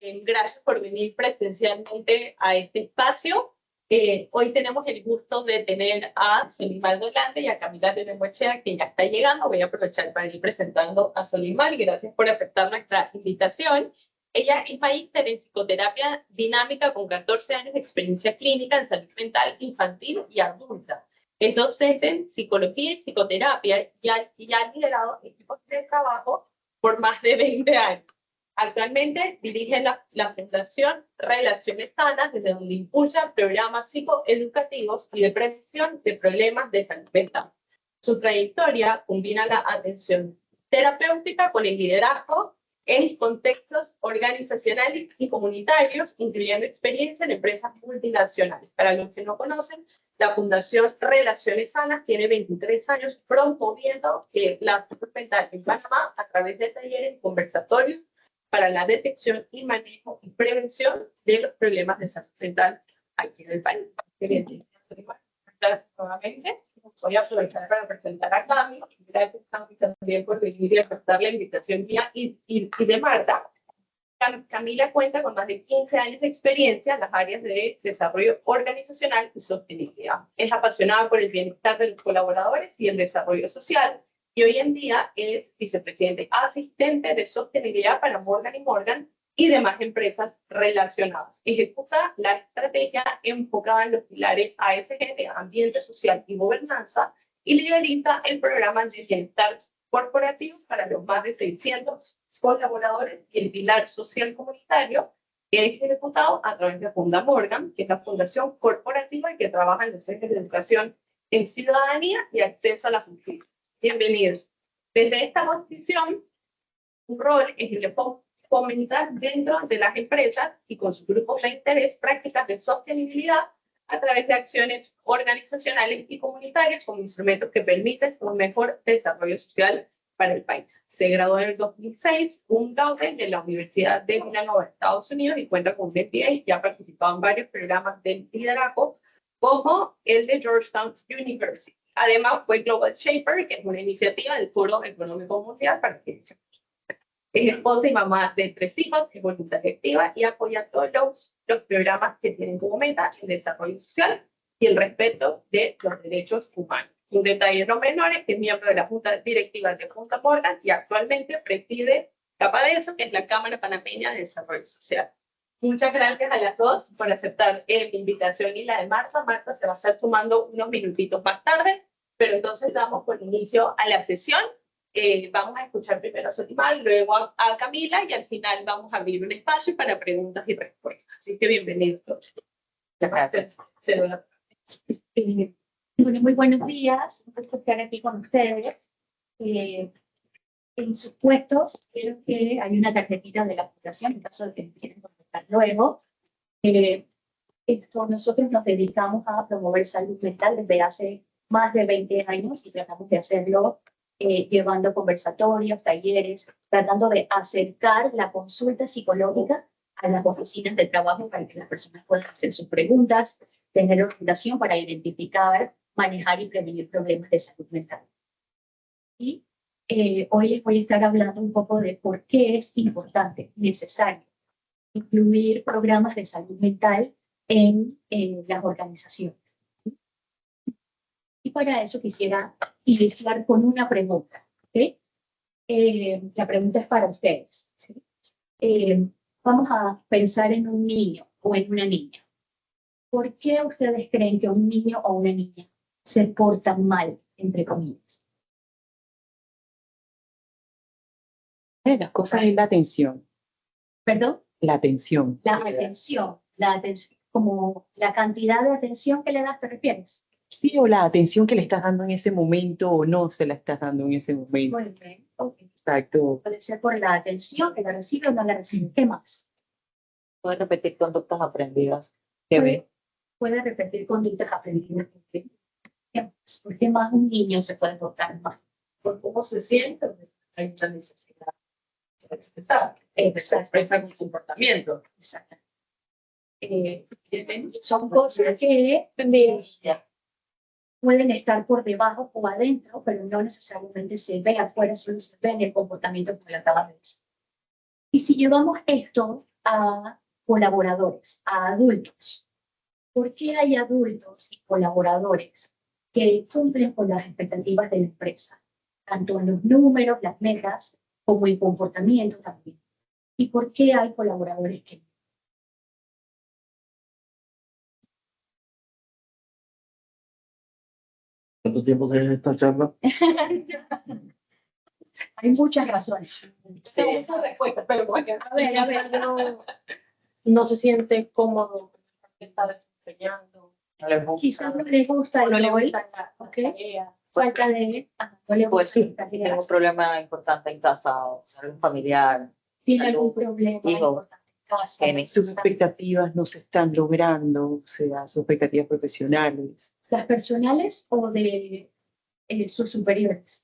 Gracias por venir presencialmente a este espacio. Hoy tenemos el gusto de tener a Solimar Dolande y a Camila de Nemochea, que ya está llegando. Voy a aprovechar para ir presentando a Solimar. Gracias por aceptar nuestra invitación. Ella es magíster en psicoterapia dinámica con 14 años de experiencia clínica en salud mental infantil y adulta. Es docente en psicología y psicoterapia y ha liderado equipos de trabajo por más de 20 años. Actualmente dirige la Fundación Relaciones Sanas, desde donde impulsa programas psicoeducativos y de prevención de problemas de salud mental. Su trayectoria combina la atención terapéutica con el liderazgo en contextos organizacionales y comunitarios, incluyendo experiencia en empresas multinacionales. Para los que no conocen, la Fundación Relaciones Sanas tiene 23 años promoviendo la salud mental en Panamá a través de talleres y conversatorios para la detección y manejo y prevención de los problemas de salud mental aquí en el país. Gracias nuevamente. Voy a aprovechar para presentar a Cami. Gracias, Cami, también por venir y aceptar la invitación mía y de Marta. Camila cuenta con más de 15 años de experiencia en las áreas de desarrollo organizacional y sostenibilidad. Es apasionada por el bienestar de los colaboradores y el desarrollo social, y hoy en día es vicepresidente asistente de sostenibilidad para Morgan & Morgan y demás empresas relacionadas. Ejecuta la estrategia enfocada en los pilares ASG de ambiente social y gobernanza y lideriza el programa de bienestar corporativo para los más de 600 colaboradores y el pilar social comunitario que es ejecutado a través de Funda Morgan, que es la fundación corporativa y que trabaja en los ejes de educación en ciudadanía y acceso a la justicia. Bienvenidos. Desde esta posición, un rol es el de fomentar dentro de las empresas y con sus grupos de interés prácticas de sostenibilidad a través de acciones organizacionales y comunitarias como instrumentos que permiten un mejor desarrollo social para el país. Se graduó en el 2006, un laude de la Universidad de Villanova, Estados Unidos, y cuenta con un MBA y ha participado en varios programas de liderazgo como el de Georgetown University. Además, fue Global Shaper, que es una iniciativa del Foro Económico Mundial para que es esposa y mamá de 3 hijos, es voluntaria activa y apoya todos los programas que tienen como meta el desarrollo social y el respeto de los derechos humanos. Un detalle no menor es que es miembro de la Junta Directiva de Funda Morgan y actualmente preside CAPADESO, que es la Cámara Panameña de Desarrollo Social. Muchas gracias a las dos por aceptar mi invitación y la de Marta. Marta se va a estar sumando unos minutitos más tarde, pero entonces damos por inicio a la sesión. Vamos a escuchar primero a Solimar, luego a Camila y al final vamos a abrir un espacio para preguntas y respuestas. Así que bienvenidos todos. Gracias. Bueno, muy buenos días. Un gusto estar aquí con ustedes. En sus puestos, creo que hay una tarjetita de la fundación, en caso de que quieran contestar luego. Nosotros nos dedicamos a promover salud mental desde hace más de 20 años y tratamos de hacerlo llevando conversatorios, talleres, tratando de acercar la consulta psicológica a las oficinas de trabajo para que las personas puedan hacer sus preguntas, tener orientación para identificar, manejar y prevenir problemas de salud mental. Y hoy les voy a estar hablando un poco de por qué es importante, necesario, incluir programas de salud mental en las organizaciones. Y para eso quisiera iniciar con una pregunta. ¿Okay? La pregunta es para ustedes. ¿Sí? Vamos a pensar en un niño o en una niña. ¿Por qué ustedes creen que un niño o una niña se portan mal, entre comillas? Las cosas es la atención. ¿Perdón? La atención. La atención, como la cantidad de atención que le das, ¿te refieres? Sí, o la atención que le estás dando en ese momento o no se la estás dando en ese momento. Muy bien, ok. Exacto. Puede ser por la atención que la recibe o no la recibe. ¿Qué más? Puede repetir conductas aprendidas. Puede repetir conductas aprendidas. ¿Qué más? ¿Por qué más un niño se puede portar mal? Por cómo se siente, hay mucha necesidad de expresar. Expresa su comportamiento. Exacto. Son cosas que pueden estar por debajo o adentro, pero no necesariamente se ve afuera, solo se ve en el comportamiento como lo acabas de decir. Y si llevamos esto a colaboradores, a adultos. ¿Por qué hay adultos y colaboradores que cumplen con las expectativas de la empresa? Tanto en los números, las metas, como el comportamiento también. ¿Y por qué hay colaboradores que no? ¿Cuánto tiempo tienes esta charla? Hay muchas razones. Tengo muchas respuestas, pero bueno, A ver, No se siente cómodo porque está desempeñando. No les gusta. quizás no les gusta No el le rol, gusta la ¿ok? tarea. Falta de... no le Pues gusta sí, las tareas. tengo un problema importante en casa, o algún familiar. Tiene salud, algún problema hijo, importante en casa. genes. Sus expectativas no se están logrando, o sea, sus expectativas profesionales. ¿Las personales o de sus superiores?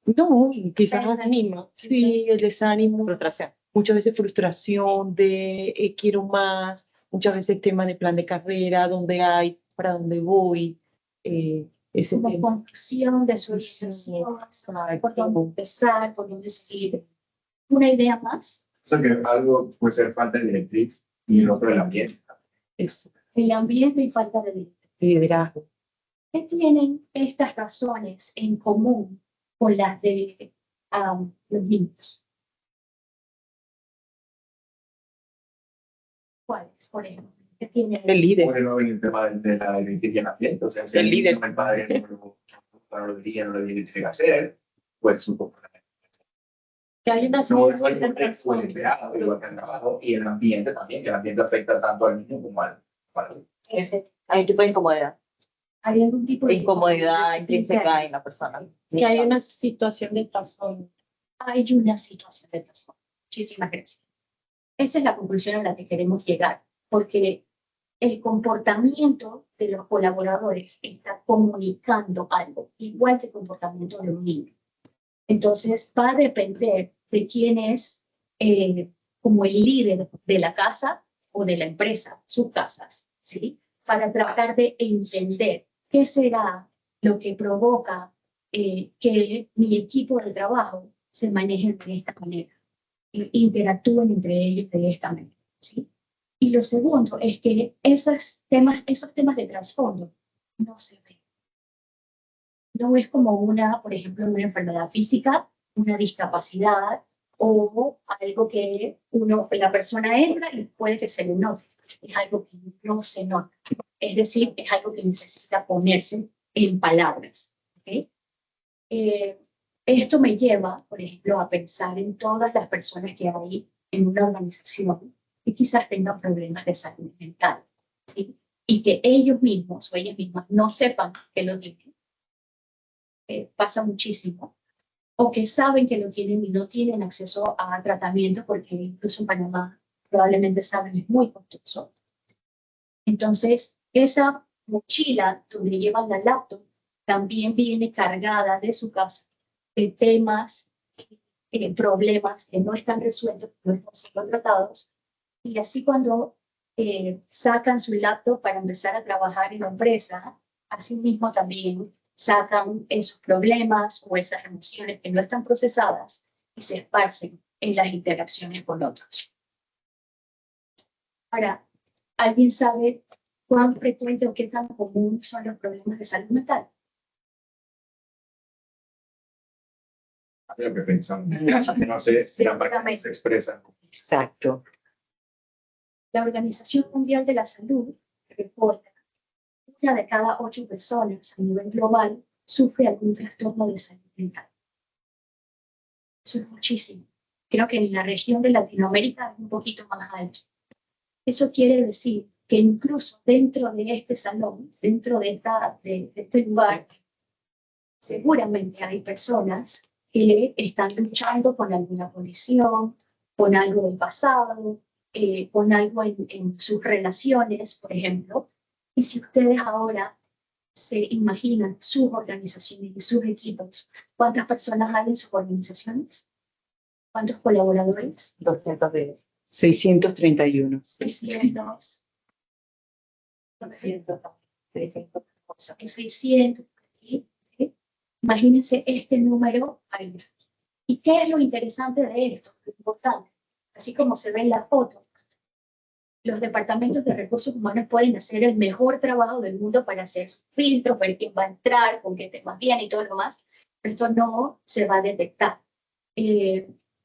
No, quizás Anima. sí, el desánimo, Frustración. muchas veces frustración de quiero más, muchas veces tema de plan de carrera, dónde hay, para dónde voy, ese Como tema. confusión de su Confusión, orientación, por dónde exacto. empezar, por dónde seguir. ¿Una idea más? O sea que algo puede ser falta de directriz y el otro el ambiente. Es El ambiente y falta de liderazgo. ¿Qué tienen estas razones en común con las de los niños? ¿Cuáles, por ejemplo? ¿Qué tienen? El líder. Bueno, en el tema de la directriz y el ambiente. O sea, si El líder. el padre no lo dirige, no lo tiene que hacer, pues su comportamiento. Que hay una No situación de es trasfondo. esperado, igual que el trabajo, y el ambiente también, que el ambiente afecta tanto al niño como al adulto. Hay un tipo de incomodidad. ¿Hay algún tipo de Incomodidad intrínseca interna? en la persona. Que hay una situación de trasfondo. Hay una situación de trasfondo. Muchísimas gracias. Esa es la conclusión a la que queremos llegar, porque el comportamiento de los colaboradores está comunicando algo, igual que el comportamiento de un niño. Entonces, va a depender de quién es como el líder de la casa o de la empresa, sus casas, ¿sí? Para tratar de entender qué será lo que provoca que mi equipo de trabajo se maneje de esta manera, interactúen entre ellos de esta manera, ¿sí? Y lo segundo es que esos temas de trasfondo no se ven. No es como por ejemplo, una enfermedad física, una discapacidad o algo que la persona entra y puede que se le note. Es algo que no se nota. Es decir, es algo que necesita ponerse en palabras. ¿Okay? Esto me lleva, por ejemplo, a pensar en todas las personas que hay en una organización que quizás tengan problemas de salud mental, ¿sí? Y que ellos mismos o ellas mismas no sepan que lo tienen. Pasa muchísimo. O que saben que lo tienen y no tienen acceso a tratamiento porque incluso en Panamá probablemente saben es muy costoso. Entonces, esa mochila donde llevan la laptop también viene cargada de su casa de temas, problemas que no están resueltos, que no están siendo tratados. Y así cuando sacan su laptop para empezar a trabajar en la empresa, así mismo también sacan esos problemas o esas emociones que no están procesadas y se esparcen en las interacciones con otros. Ahora, ¿alguien sabe cuán frecuente o qué tan común son los problemas de salud mental? Lo que pensamos. No sé si la máquina se expresa. Exacto. La Organización Mundial de la Salud reporta que 1 de cada 8 personas a nivel global sufre algún trastorno de salud mental. Eso es muchísimo. Creo que en la región de Latinoamérica es un poquito más alto. Eso quiere decir que incluso dentro de este salón, dentro de este lugar, seguramente hay personas que están luchando con alguna condición, con algo del pasado, con algo en sus relaciones, por ejemplo. Y si ustedes ahora se imaginan sus organizaciones y sus equipos, ¿cuántas personas hay en sus organizaciones? ¿Cuántos colaboradores? 210. 631. 600. 600. 600. ¿Sí? Imagínense este número ahí. ¿Y qué es lo interesante de esto? Lo importante. Así como se ve en la foto, los departamentos de recursos humanos pueden hacer el mejor trabajo del mundo para hacer sus filtros, ver quién va a entrar, con qué temas viene y todo lo demás, pero esto no se va a detectar.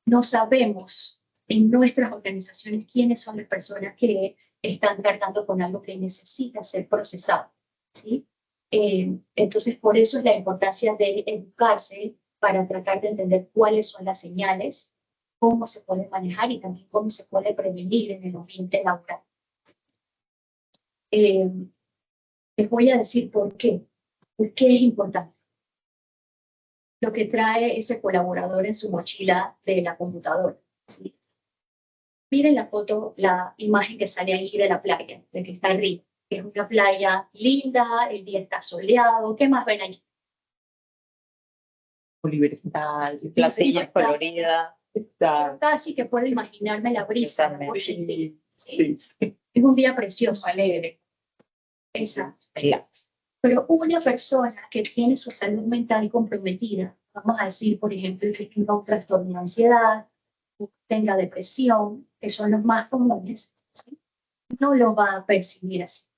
No sabemos en nuestras organizaciones quiénes son las personas que están tratando con algo que necesita ser procesado, ¿sí? Entonces, por eso es la importancia de educarse para tratar de entender cuáles son las señales, cómo se puede manejar y también cómo se puede prevenir en el ambiente laboral. Les voy a decir por qué. ¿Por qué es importante? Lo que trae ese colaborador en su mochila de la computadora, ¿sí? Miren la foto, la imagen que sale ahí de la playa, de que está arriba. Es una playa linda, el día está soleado. ¿Qué más ven allí? Libertad, Platillas coloridas. Casi que puedo imaginarme la brisa. La voz del día, ¿sí? Sí. Es un día precioso, alegre. Exacto. Pero una persona que tiene su salud mental comprometida, vamos a decir, por ejemplo, que tenga un trastorno de ansiedad, tenga depresión, que son los más comunes, ¿sí? No lo va a percibir así.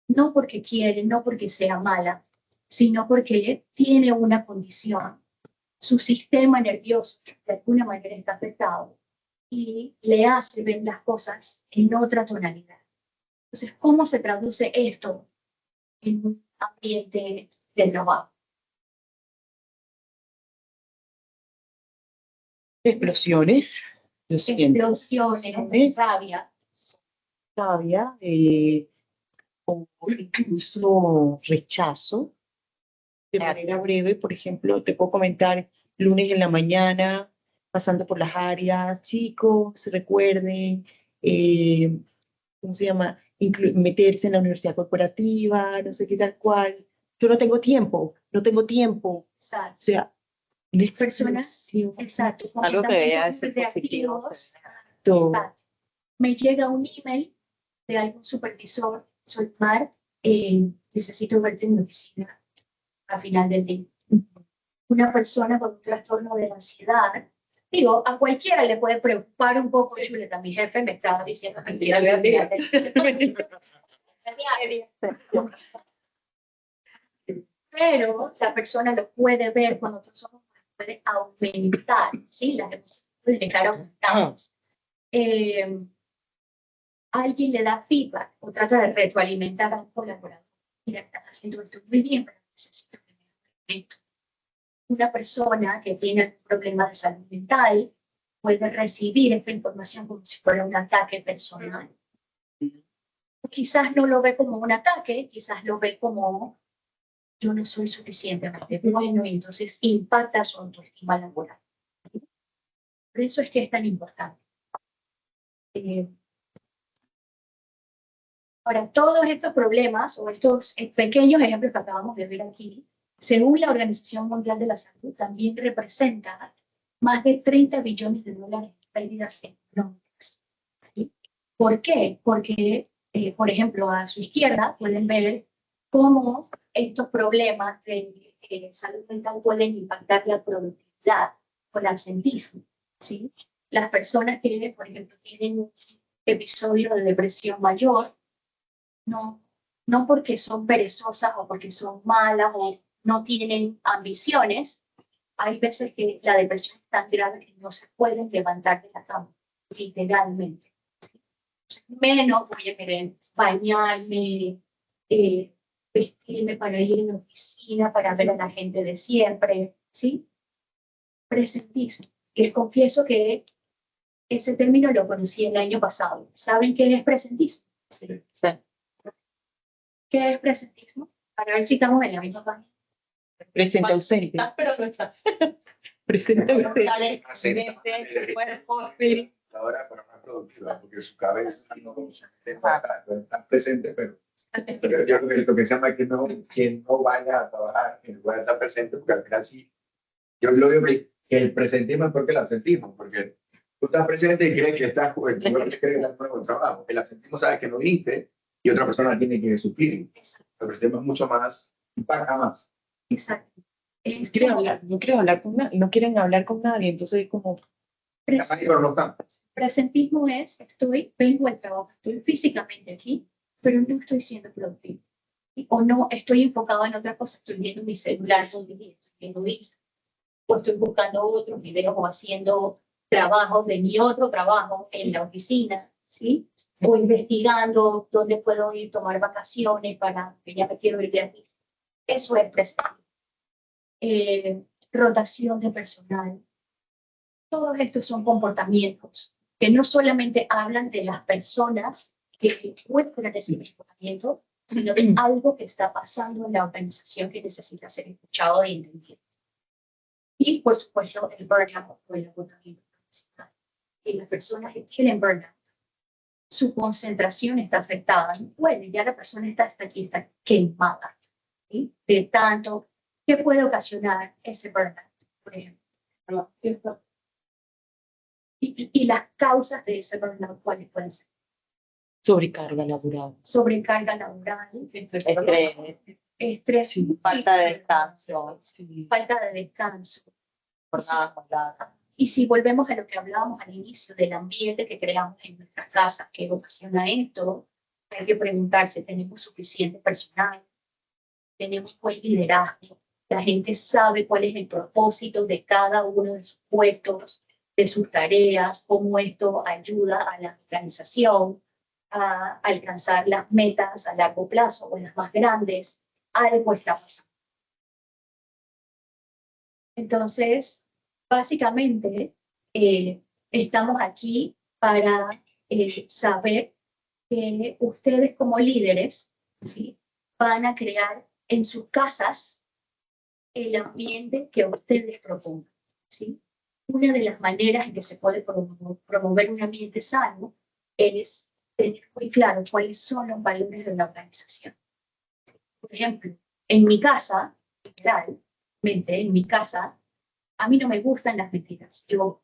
No porque quiere, no porque sea mala, sino porque tiene una condición. Su sistema nervioso de alguna manera está afectado y le hace ver las cosas en otra tonalidad. Entonces, ¿cómo se traduce esto en un ambiente de trabajo? Explosiones, lo siento, Explosiones, rabia. rabia, o incluso rechazo de manera breve. Por ejemplo, te puedo comentar lunes en la mañana, pasando por las áreas, chicos, recuerden, ¿cómo se llama? Meterse en la universidad corporativa, no sé qué tal cual. Yo no tengo tiempo, no tengo tiempo. Exacto. O sea, una Personas, explosión. exacto. Algo que debería ser completamente positivo. reactivos. Todo. Exacto. Me llega un email de algún supervisor, soy Mar, necesito verte en mi oficina a final del día. Una persona con un trastorno de ansiedad, digo, a cualquiera le puede preocupar un poco, Julieta, mi jefe me estaba diciendo mentira, pero la persona lo puede ver cuando otros ojos, puede aumentar, ¿sí? Las emociones pueden estar aumentadas. Alguien le da feedback o trata de retroalimentar a un colaborador. Mira, estás haciendo esto muy bien, pero necesito que me hagas. Una persona que tiene problemas de salud mental puede recibir esta información como si fuera un ataque personal. O quizás no lo ve como un ataque, quizás lo ve como yo no soy suficientemente bueno y entonces impacta su autoestima laboral. Por eso es que es tan importante. Ahora, todos estos problemas o estos pequeños ejemplos que acabamos de ver aquí, según la Organización Mundial de la Salud, también representan más de 30 billones de dólares en pérdidas económicas. ¿Sí? ¿Por qué? Porque, por ejemplo, a su izquierda pueden ver cómo estos problemas de salud mental pueden impactar la productividad o el absentismo. ¿Sí? Las personas que, por ejemplo, tienen un episodio de depresión mayor, no porque son perezosas o porque son malas o no tienen ambiciones, hay veces que la depresión es tan grave que no se pueden levantar de la cama, literalmente. Menos voy a querer bañarme, vestirme para ir a la oficina, para ver a la gente de siempre, ¿sí? Presentismo, que confieso que ese término lo conocí el año pasado. ¿Saben qué es presentismo? Sí. ¿Qué es presentismo? Para ver si estamos en la misma página. Presente ausente. Estás, pero no estás. Presente ausente. Ahora para más productiva, porque su cabeza no está presente, pero yo creo que lo que se llama que no vaya a trabajar en lugar de estar presente, porque al final sí, yo lo digo que el presentismo es porque el absentismo, porque tú estás presente y crees que estás crees que estás con el trabajo. El absentismo sabe que no viniste y otra persona tiene que suplir. El presentismo es mucho más, impacta más. Exacto. No quieren hablar con nadie, entonces es como Está ahí, pero no tanto. Presentismo es, vengo al trabajo, estoy físicamente aquí, pero no estoy siendo productivo. O no estoy enfocado en otra cosa, estoy viendo mi celular, estoy viendo Instagram, o estoy buscando otros videos o haciendo trabajos de mi otro trabajo en la oficina, ¿sí? O investigando dónde puedo ir a tomar vacaciones para que ya me quiero ir de aquí. Eso es presente. Rotación de personal. Todos estos son comportamientos que no solamente hablan de las personas que muestran ese comportamiento, sino de algo que está pasando en la organización que necesita ser escuchado e entendido. Y, por supuesto, el burnout o el agotamiento profesional. Y las personas que tienen burnout, su concentración está afectada. Bueno, ya la persona está hasta aquí, está quemada, ¿sí? De tanto, ¿qué puede ocasionar ese burnout, por ejemplo? Y las causas de ese burnout, ¿cuáles pueden ser? Sobrecarga laboral. Sobrecarga laboral, estrés, Sí. Falta de descanso, Sí. falta de descanso. jornadas muy largas. Y si volvemos a lo que hablábamos al inicio del ambiente que creamos en nuestras casas, que ocasiona esto, hay que preguntarse, ¿tenemos suficiente personal? ¿Tenemos buen liderazgo? La gente sabe cuál es el propósito de cada uno de sus puestos, de sus tareas, cómo esto ayuda a la organización a alcanzar las metas a largo plazo o las más grandes. Algo está pasando. Entonces, básicamente, estamos aquí para saber que ustedes como líderes, ¿sí?, van a crear en sus casas el ambiente que ustedes propongan, ¿sí? Una de las maneras en que se puede promover un ambiente sano es tener muy claro cuáles son los valores de la organización. Por ejemplo, en mi casa, literalmente, en mi casa, a mí no me gustan las mentiras. Yo,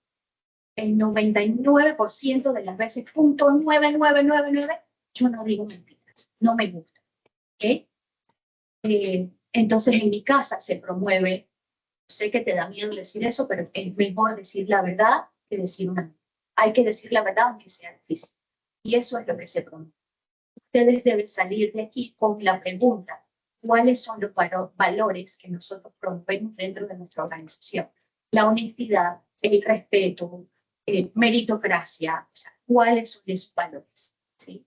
el 99% de las veces, .9999, yo no digo mentiras. No me gusta. ¿Okay? Entonces, en mi casa se promueve, sé que te da miedo decir eso, pero es mejor decir la verdad que decir una mentira. Hay que decir la verdad aunque sea difícil. Y eso es lo que se promueve. Ustedes deben salir de aquí con la pregunta, ¿cuáles son los valores que nosotros promovemos dentro de nuestra organización? La honestidad, el respeto, meritocracia, o sea, ¿cuáles son esos valores? ¿Sí?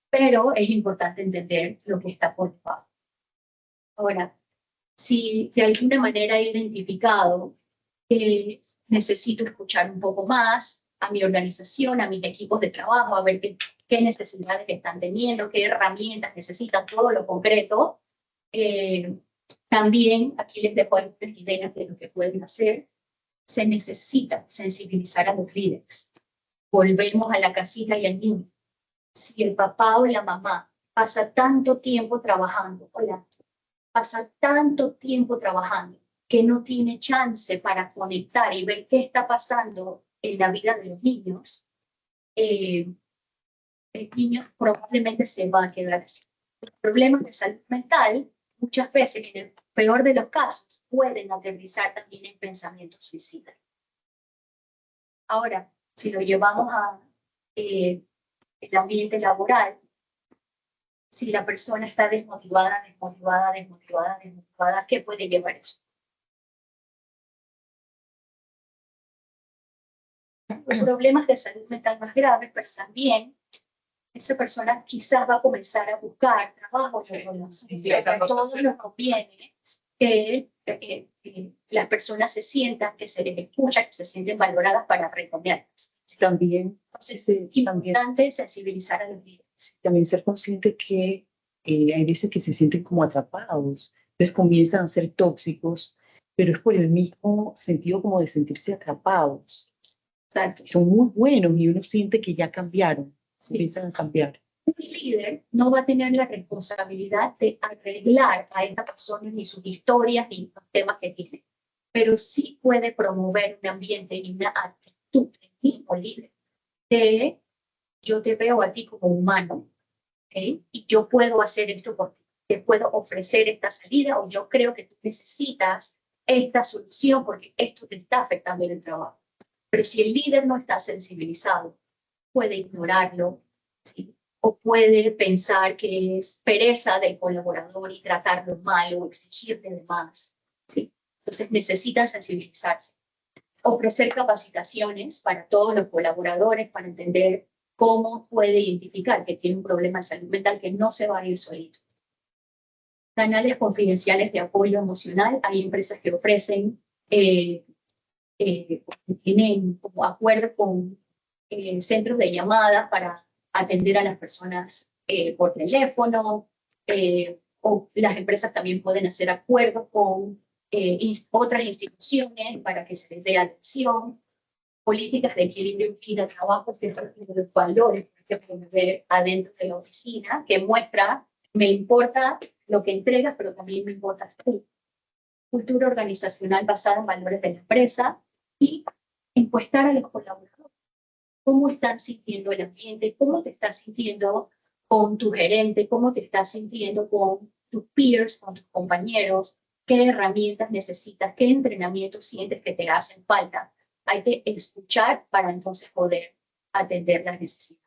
Pero es importante entender lo que está por debajo. Ahora, si de alguna manera he identificado que necesito escuchar un poco más a mi organización, a mis equipos de trabajo, a ver qué necesidades están teniendo, qué herramientas necesitan, todo lo concreto. También aquí les dejo algunas ideas de lo que pueden hacer. Se necesita sensibilizar a los líderes. Volvemos a la casita y al niño. Si el papá o la mamá pasa tanto tiempo trabajando, pasa tanto tiempo trabajando que no tiene chance para conectar y ver qué está pasando en la vida de los niños, el niño probablemente se va a quedar así. Los problemas de salud mental, muchas veces, en el peor de los casos, pueden aterrizar también en pensamientos suicidas. Ahora, si lo llevamos a el ambiente laboral, si la persona está desmotivada, ¿qué puede llevar eso? Los problemas de salud mental más graves, pero también esa persona quizás va a comenzar a buscar trabajo. A todos nos conviene que las personas se sientan, que se les escucha, que se sienten valoradas para reponerlas. También, Entonces, es importante sensibilizar a los líderes. también ser consciente que hay veces que se sienten como atrapados, entonces comienzan a ser tóxicos, pero es por el mismo sentido como de sentirse atrapados. Exacto. Son muy buenos y uno siente que ya cambiaron, Sí. comienzan a cambiar. Un líder no va a tener la responsabilidad de arreglar a esta persona ni sus historias ni los temas que tiene, pero sí puede promover un ambiente y una actitud del mismo líder de yo te veo a ti como humano, ¿okay? Y yo puedo hacer esto por ti, te puedo ofrecer esta salida o yo creo que tú necesitas esta solución porque esto te está afectando en el trabajo. Pero si el líder no está sensibilizado, puede ignorarlo, ¿sí? O puede pensar que es pereza del colaborador y tratarlo mal o exigirle de más, ¿sí? Entonces necesitan sensibilizarse. Ofrecer capacitaciones para todos los colaboradores para entender cómo puede identificar que tiene un problema de salud mental que no se va a ir solito. Canales confidenciales de apoyo emocional. Hay empresas que ofrecen, tienen como acuerdo con centros de llamadas para atender a las personas por teléfono, o las empresas también pueden hacer acuerdos con otras instituciones para que se les dé atención, políticas de equilibrio vida-trabajo que reflejan los valores que promueve adentro de la oficina, que muestra, me importa lo que entregas, pero también me importa tú. Cultura organizacional basada en valores de la empresa y encuestar a los colaboradores. ¿Cómo están sintiendo el ambiente? ¿Cómo te estás sintiendo con tu gerente? ¿Cómo te estás sintiendo con tus peers, con tus compañeros? ¿Qué herramientas necesitas? ¿Qué entrenamientos sientes que te hacen falta? Hay que escuchar para entonces poder atender las necesidades.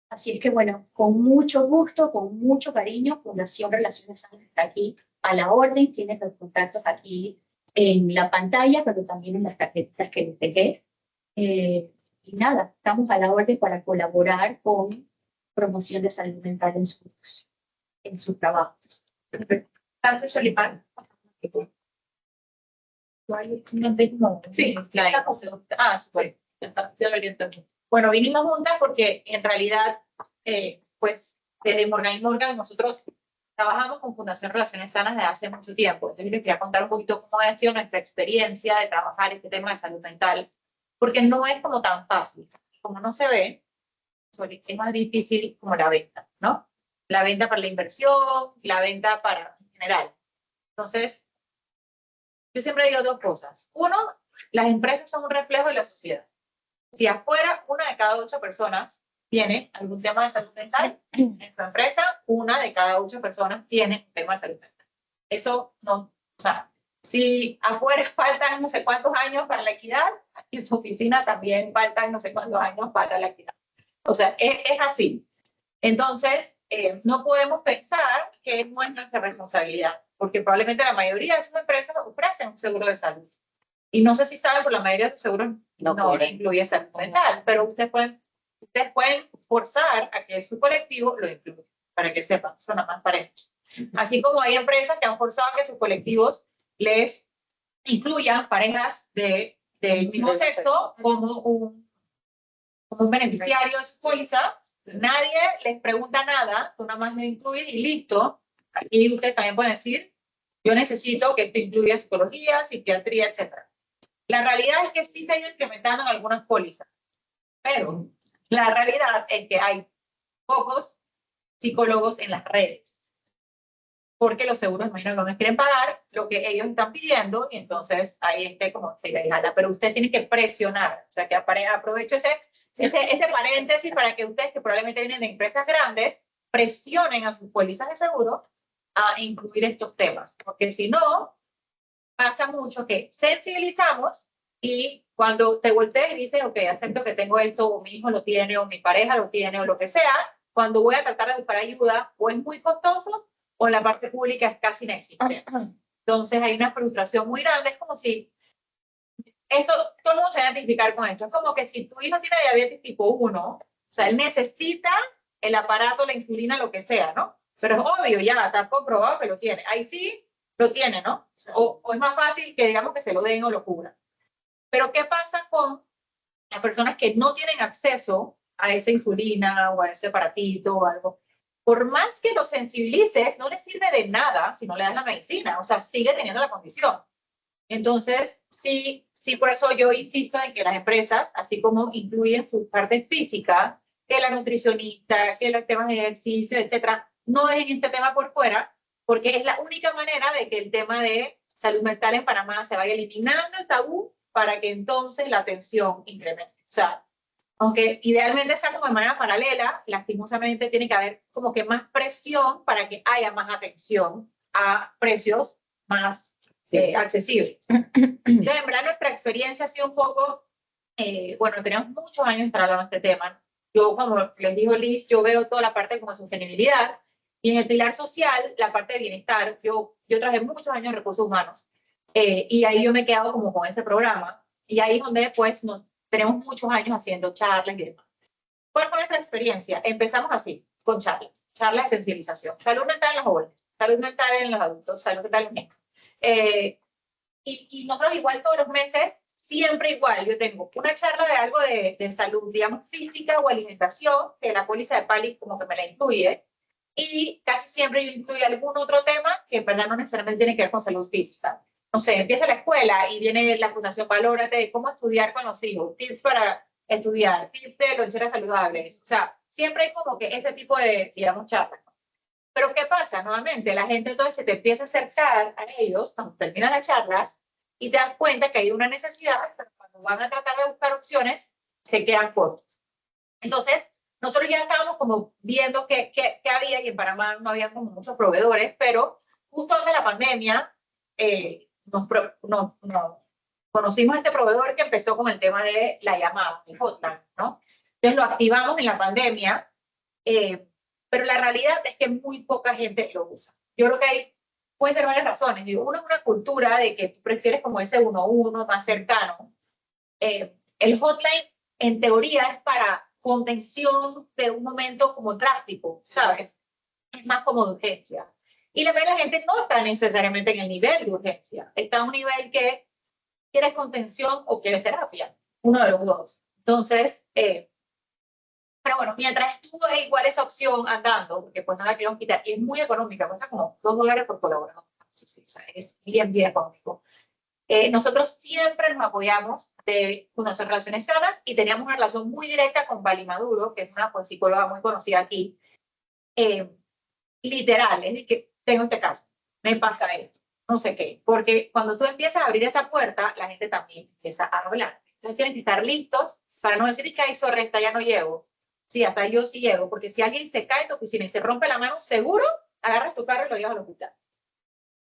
Así es que bueno, con mucho gusto, con mucho cariño, Fundación Relaciones Sanas está aquí a la orden. Tienes los contactos aquí en la pantalla, pero también en las tarjetitas que les dejé. Y nada, estamos a la orden para colaborar con promoción de salud mental en sus trabajos. Gracias, Solimar. Sí, claro. Bueno, ya debería entender. Bueno, vinimos juntas porque en realidad, pues, desde Morgan & Morgan nosotros trabajamos con Fundación Relaciones Sanas desde hace mucho tiempo. Entonces les quería contar un poquito cómo ha sido nuestra experiencia de trabajar este tema de salud mental, porque no es como tan fácil. Como no se ve, es más difícil como la venta, ¿no? La venta para la inversión, la venta para en general. Entonces, yo siempre digo dos cosas. Uno, las empresas son un reflejo de la sociedad. Si afuera, 1 de cada 8 personas tiene algún tema de salud mental, en su empresa, 1 de cada 8 personas tiene un tema de salud mental. Eso no, o sea, si afuera faltan no sé cuántos años para la equidad, en su oficina también faltan no sé cuántos años para la equidad. O sea, es así. Entonces, no podemos pensar que no es nuestra responsabilidad, porque probablemente la mayoría de sus empresas ofrecen un seguro de salud. Y no sé si saben, pero la mayoría de sus seguros no incluye salud mental, pero ustedes pueden forzar a que su colectivo lo incluya, para que sepan, son más parejas. Así como hay empresas que han forzado a que sus colectivos les incluyan parejas del mismo sexo como un beneficiario de su póliza. Nadie les pregunta nada, tú nada más lo incluyes y listo. Aquí ustedes también pueden decir, yo necesito que esto incluya psicología, psiquiatría, etc. La realidad es que sí se ha ido incrementando en algunas pólizas, pero la realidad es que hay pocos psicólogos en las redes, porque los seguros imagino que no les quieren pagar lo que ellos están pidiendo, y entonces ahí como tira y jala. Pero usted tiene que presionar, o sea que aprovecho este paréntesis para que ustedes, que probablemente vienen de empresas grandes, presionen a sus pólizas de seguro a incluir estos temas, porque si no, pasa mucho que sensibilizamos y cuando te volteas y dices, ok, acepto que tengo esto, o mi hijo lo tiene, o mi pareja lo tiene, o lo que sea, cuando voy a tratar de buscar ayuda, o es muy costoso, o la parte pública es casi inexistente. Entonces hay una frustración muy grande, es como si todo el mundo se va a identificar con esto, es como que si tu hijo tiene diabetes tipo 1, o sea, él necesita el aparato, la insulina, lo que sea, ¿no? Pero es obvio, ya está comprobado que lo tiene. Ahí sí lo tiene, ¿no? O es más fácil que digamos que se lo den o lo cubran. Pero ¿qué pasa con las personas que no tienen acceso a esa insulina o a ese aparatito o algo? Por más que lo sensibilices, no le sirve de nada si no le das la medicina. O sea, sigue teniendo la condición. Entonces, sí, por eso yo insisto en que las empresas, así como incluyen su parte física, que la nutricionista, que los temas de ejercicio, etcétera, no dejen este tema por fuera, porque es la única manera de que el tema de salud mental en Panamá se vaya eliminando el tabú para que entonces la atención incremente. O sea, aunque idealmente sea como de manera paralela, lastimosamente tiene que haber como que más presión para que haya más atención a precios más accesibles. Entonces, en verdad, nuestra experiencia ha sido un poco, bueno, tenemos muchos años trabajando en este tema. Yo, como les dijo Liz, yo veo toda la parte como sostenibilidad y en el pilar social, la parte de bienestar. Yo trabajé muchos años en recursos humanos y ahí yo me he quedado como con ese programa y ahí es donde pues tenemos muchos años haciendo charlas y demás. ¿Cuál fue nuestra experiencia? Empezamos así, con charlas de sensibilización. Salud mental en los jóvenes, salud mental en los adultos, salud mental en los niños. Y nosotros igual todos los meses, siempre igual, yo tengo una charla de algo de salud, digamos, física o alimentación, que la póliza de PALI como que me la incluye, y casi siempre yo incluyo algún otro tema que en verdad no necesariamente tiene que ver con salud física. No sé, empieza la escuela y viene la Fundación Valórate de cómo estudiar con los hijos, tips para estudiar, tips de loncheras saludables. O sea, siempre hay como que ese tipo de, digamos, charlas. Pero ¿qué pasa? Nuevamente, la gente entonces se te empieza a acercar a ellos cuando terminan las charlas y te das cuenta que hay una necesidad, pero cuando van a tratar de buscar opciones, se quedan cortos. Entonces, nosotros ya estábamos como viendo qué había y en Panamá no había como muchos proveedores, pero justo antes de la pandemia nos conocimos a este proveedor que empezó con el tema de la llamada, el hotline, ¿no? Entonces lo activamos en la pandemia, pero la realidad es que muy poca gente lo usa. Yo creo que puede ser varias razones. Digo, uno es una cultura de que tú prefieres como ese 1-1 más cercano. El hotline, en teoría, es para contención de un momento como drástico, ¿sabes? Es más como de urgencia. Y la gente no está necesariamente en el nivel de urgencia. Está a un nivel que quieres contención o quieres terapia. Uno de los dos. Entonces, pero bueno, mientras estuvo igual esa opción andando, porque pues no la queremos quitar, y es muy económica, cuesta como $2 por colaborador. Sí, sí, o sea, es bien, bien económico. Nosotros siempre nos apoyamos de Fundación Relaciones Sanas y teníamos una relación muy directa con Vali Maduro, que es una pues, psicóloga muy conocida aquí. Literal, es decir, que tengo este caso, me pasa esto, no sé qué, porque cuando tú empiezas a abrir esta puerta, la gente también empieza a hablar. Entonces tienen que estar listos para no decir que hay sorrenta, ya no llego. Sí, hasta yo sí llego, porque si alguien se cae en tu oficina y se rompe la mano, seguro agarras tu carro y lo llevas al hospital.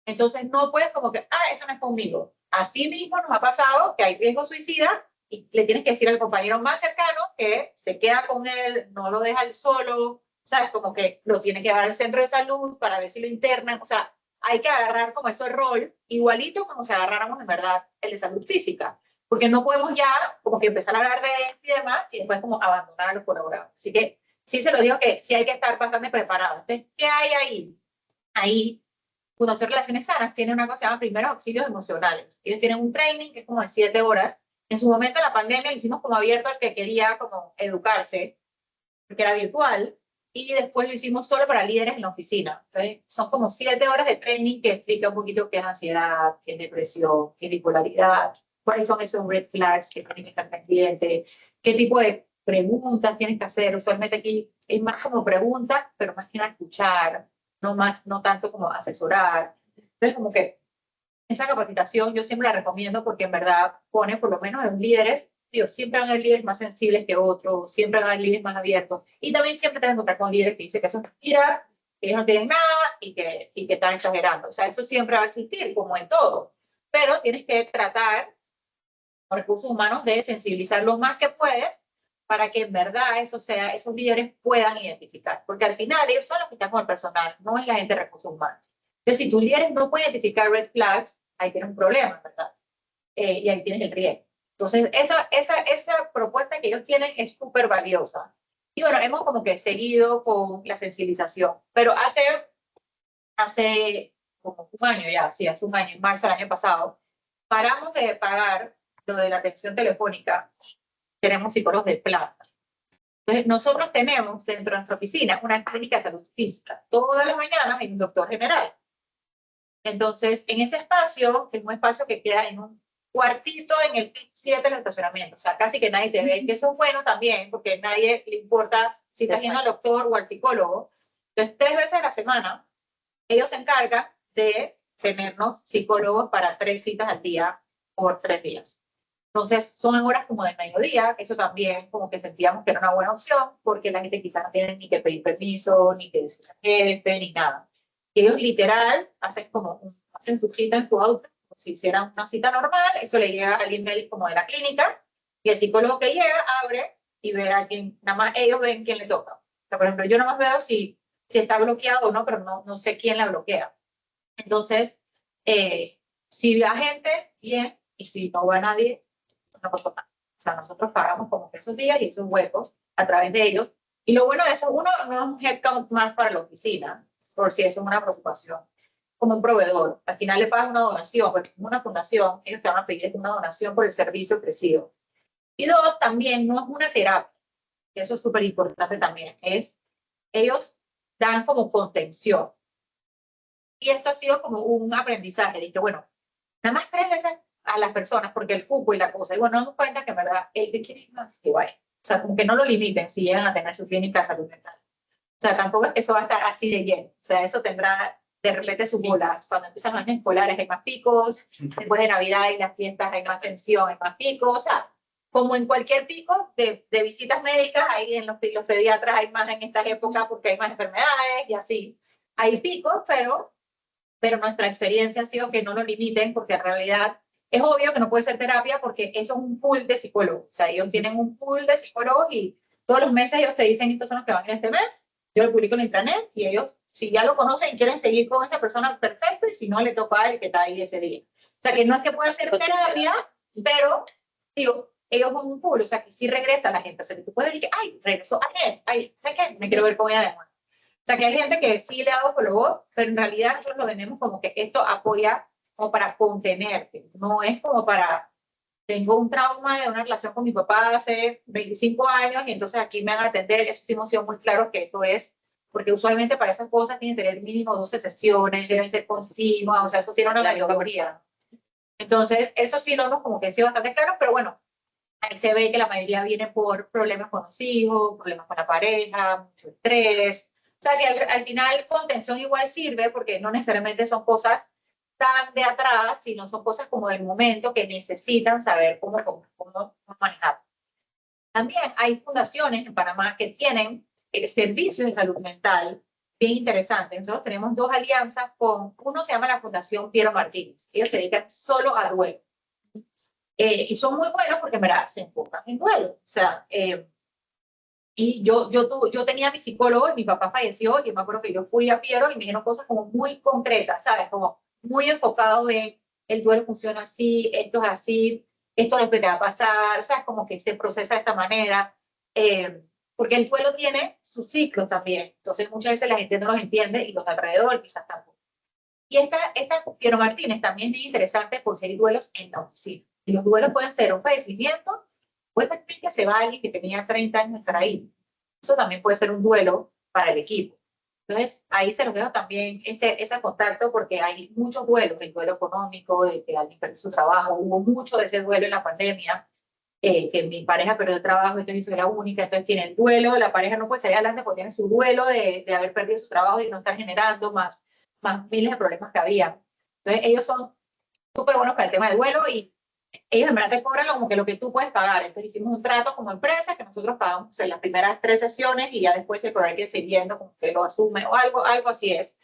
Entonces no puedes como que, eso no es conmigo. Así mismo nos ha pasado que hay riesgo suicida y le tienes que decir al compañero más cercano que se queda con él, no lo deja él solo, ¿sabes? Como que lo tiene que llevar al centro de salud para ver si lo internan. O sea, hay que agarrar como eso el rol, igualito como si agarráramos en verdad el de salud física. Porque no podemos ya como que empezar a hablar de esto y demás y después como abandonar a los colaboradores. Así que sí se lo digo que sí hay que estar bastante preparados. Entonces, ¿qué hay ahí? Ahí Fundación Relaciones Sanas tiene una cosa que se llama primeros auxilios emocionales. Ellos tienen un training que es como de 7 horas. En su momento, en la pandemia, lo hicimos como abierto al que quería como educarse, porque era virtual, y después lo hicimos solo para líderes en la oficina. Entonces, son como 7 horas de training que explica un poquito qué es ansiedad, qué es depresión, qué es bipolaridad, cuáles son esos red flags que tienen que estar pendientes, qué tipo de preguntas tienes que hacer. Usualmente aquí es más como preguntas, pero más que nada escuchar, no tanto como asesorar. Entonces, como que esa capacitación yo siempre la recomiendo porque en verdad pone por lo menos en líderes, digo, siempre van a haber líderes más sensibles que otros, siempre van a haber líderes más abiertos, y también siempre te vas a encontrar con líderes que dicen que eso es mentira, que ellos no tienen nada y que están exagerando. O sea, eso siempre va a existir, como en todo, pero tienes que tratar con recursos humanos de sensibilizar lo más que puedes para que en verdad esos líderes puedan identificar, porque al final ellos son los que están con el personal, no es la gente de recursos humanos. Entonces, si tus líderes no pueden identificar red flags, ahí tienes un problema, ¿verdad? Y ahí tienes el riesgo. Entonces, esa propuesta que ellos tienen es súper valiosa. Y bueno, hemos como que seguido con la sensibilización, pero hace como un año ya, sí, hace un año, en marzo del año pasado, paramos de pagar lo de la atención telefónica. Tenemos psicólogos de plata. Entonces, nosotros tenemos dentro de nuestra oficina una clínica de salud física. Todas las mañanas hay un doctor general. Entonces, en ese espacio, que es un espacio que queda en un cuartito en el 7 del estacionamiento, o sea, casi que nadie te ve, que eso es bueno también, porque a nadie le importa si estás yendo al doctor o al psicólogo. Entonces, 3 veces a la semana, ellos se encargan de tenernos psicólogos para 3 citas al día por 3 días. Entonces, son en horas como de mediodía, eso también como que sentíamos que era una buena opción, porque la gente quizás no tiene ni que pedir permiso, ni que decir al jefe, ni nada. Ellos literal hacen su cita en su auto, si hiciera una cita normal, eso le llega al email como de la clínica, y el psicólogo que llega abre y ve a quién, nada más ellos ven quién le toca. O sea, por ejemplo, yo nada más veo si está bloqueado o no, pero no sé quién la bloquea. Entonces, si va gente, bien, y si no va nadie, no pasa nada. O sea, nosotros pagamos como que esos días y esos huecos a través de ellos. Y lo bueno de eso, uno no es un headcount más para la oficina, por si eso es una preocupación, como un proveedor. Al final le pagas una donación, porque es una fundación, ellos te van a pedir una donación por el servicio ofrecido. Y dos, también no es una terapia, que eso es súper importante también, ellos dan como contención. Y esto ha sido como un aprendizaje. Dije, bueno, nada más 3 veces a las personas, porque el fútbol y la cosa, y bueno, nos damos cuenta que en verdad el que quiere ir más, que vaya. O sea, como que no lo limiten si llegan a tener su clínica de salud mental. O sea, tampoco es que eso va a estar así de lleno. O sea, eso tendrá de repente sus bolas. Cuando empiezan los años escolares hay más picos, después de Navidad y las fiestas hay más tensión, hay más picos. O sea, como en cualquier pico de visitas médicas, ahí en los pediatras hay más en estas épocas porque hay más enfermedades y así. Hay picos, pero nuestra experiencia ha sido que no lo limiten porque en realidad es obvio que no puede ser terapia porque eso es un pool de psicólogos. O sea, ellos tienen un pool de psicólogos y todos los meses ellos te dicen estos son los que van a ir este mes. Yo lo publico en intranet y ellos, si ya lo conocen y quieren seguir con esta persona, perfecto, y si no, le toca a él que está ahí ese día. O sea, que no es que pueda ser terapia, pero, digo, ellos son un pool, o sea, que sí regresa la gente. O sea, que tú puedes ver y que, ay, regresó a él, ay, ¿sabes qué? Me quiero ver con ella de nuevo. O sea, que hay gente que sí le ha dado follow, pero en realidad nosotros lo vendemos como que esto apoya como para contenerte, no es como para, tengo un trauma de una relación con mi papá hace 25 años y entonces aquí me van a atender, eso sí hemos sido muy claros que eso es, porque usualmente para esas cosas tienen que tener mínimo 12 sesiones, deben ser continuas, o sea, eso tiene una mayoría. Entonces, eso sí lo hemos como que sido bastante claro, pero bueno, ahí se ve que la mayoría viene por problemas con los hijos, problemas con la pareja, mucho estrés. O sea que al final contención igual sirve porque no necesariamente son cosas tan de atrás, sino son cosas como del momento que necesitan saber cómo manejar. También hay fundaciones en Panamá que tienen servicios de salud mental bien interesantes. Nosotros tenemos 2 alianzas con, uno se llama la Fundación Piero Martínez. Ellos se dedican solo a duelo. Y son muy buenos porque, mira, se enfocan en duelo. O sea, y yo tenía a mi psicólogo y mi papá falleció y me acuerdo que yo fui a Piero y me dijeron cosas como muy concretas, ¿sabes? Como muy enfocado en el duelo funciona así, esto es así, esto es lo que te va a pasar, ¿sabes? Como que se procesa de esta manera. Porque el duelo tiene sus ciclos también. Entonces muchas veces la gente no los entiende y los de alrededor quizás tampoco. Y esta Piero Martínez también es muy interesante por ser duelos en la oficina. Y los duelos pueden ser un fallecimiento, puede ser que se va alguien que tenía 30 años de estar ahí. Eso también puede ser un duelo para el equipo. Entonces, ahí se los dejo también ese contacto porque hay muchos duelos, el duelo económico, de que alguien perdió su trabajo, hubo mucho de ese duelo en la pandemia, que mi pareja perdió el trabajo, entonces yo era única, entonces tiene el duelo, la pareja no puede salir adelante porque tiene su duelo de haber perdido su trabajo y no estar generando más miles de problemas que había. Entonces, ellos son súper buenos para el tema del duelo y ellos en verdad te cobran como que lo que tú puedes pagar. Entonces hicimos un trato como empresa que nosotros pagamos en las primeras 3 sesiones y ya después el programa que sigue viendo como que lo asume o algo así es.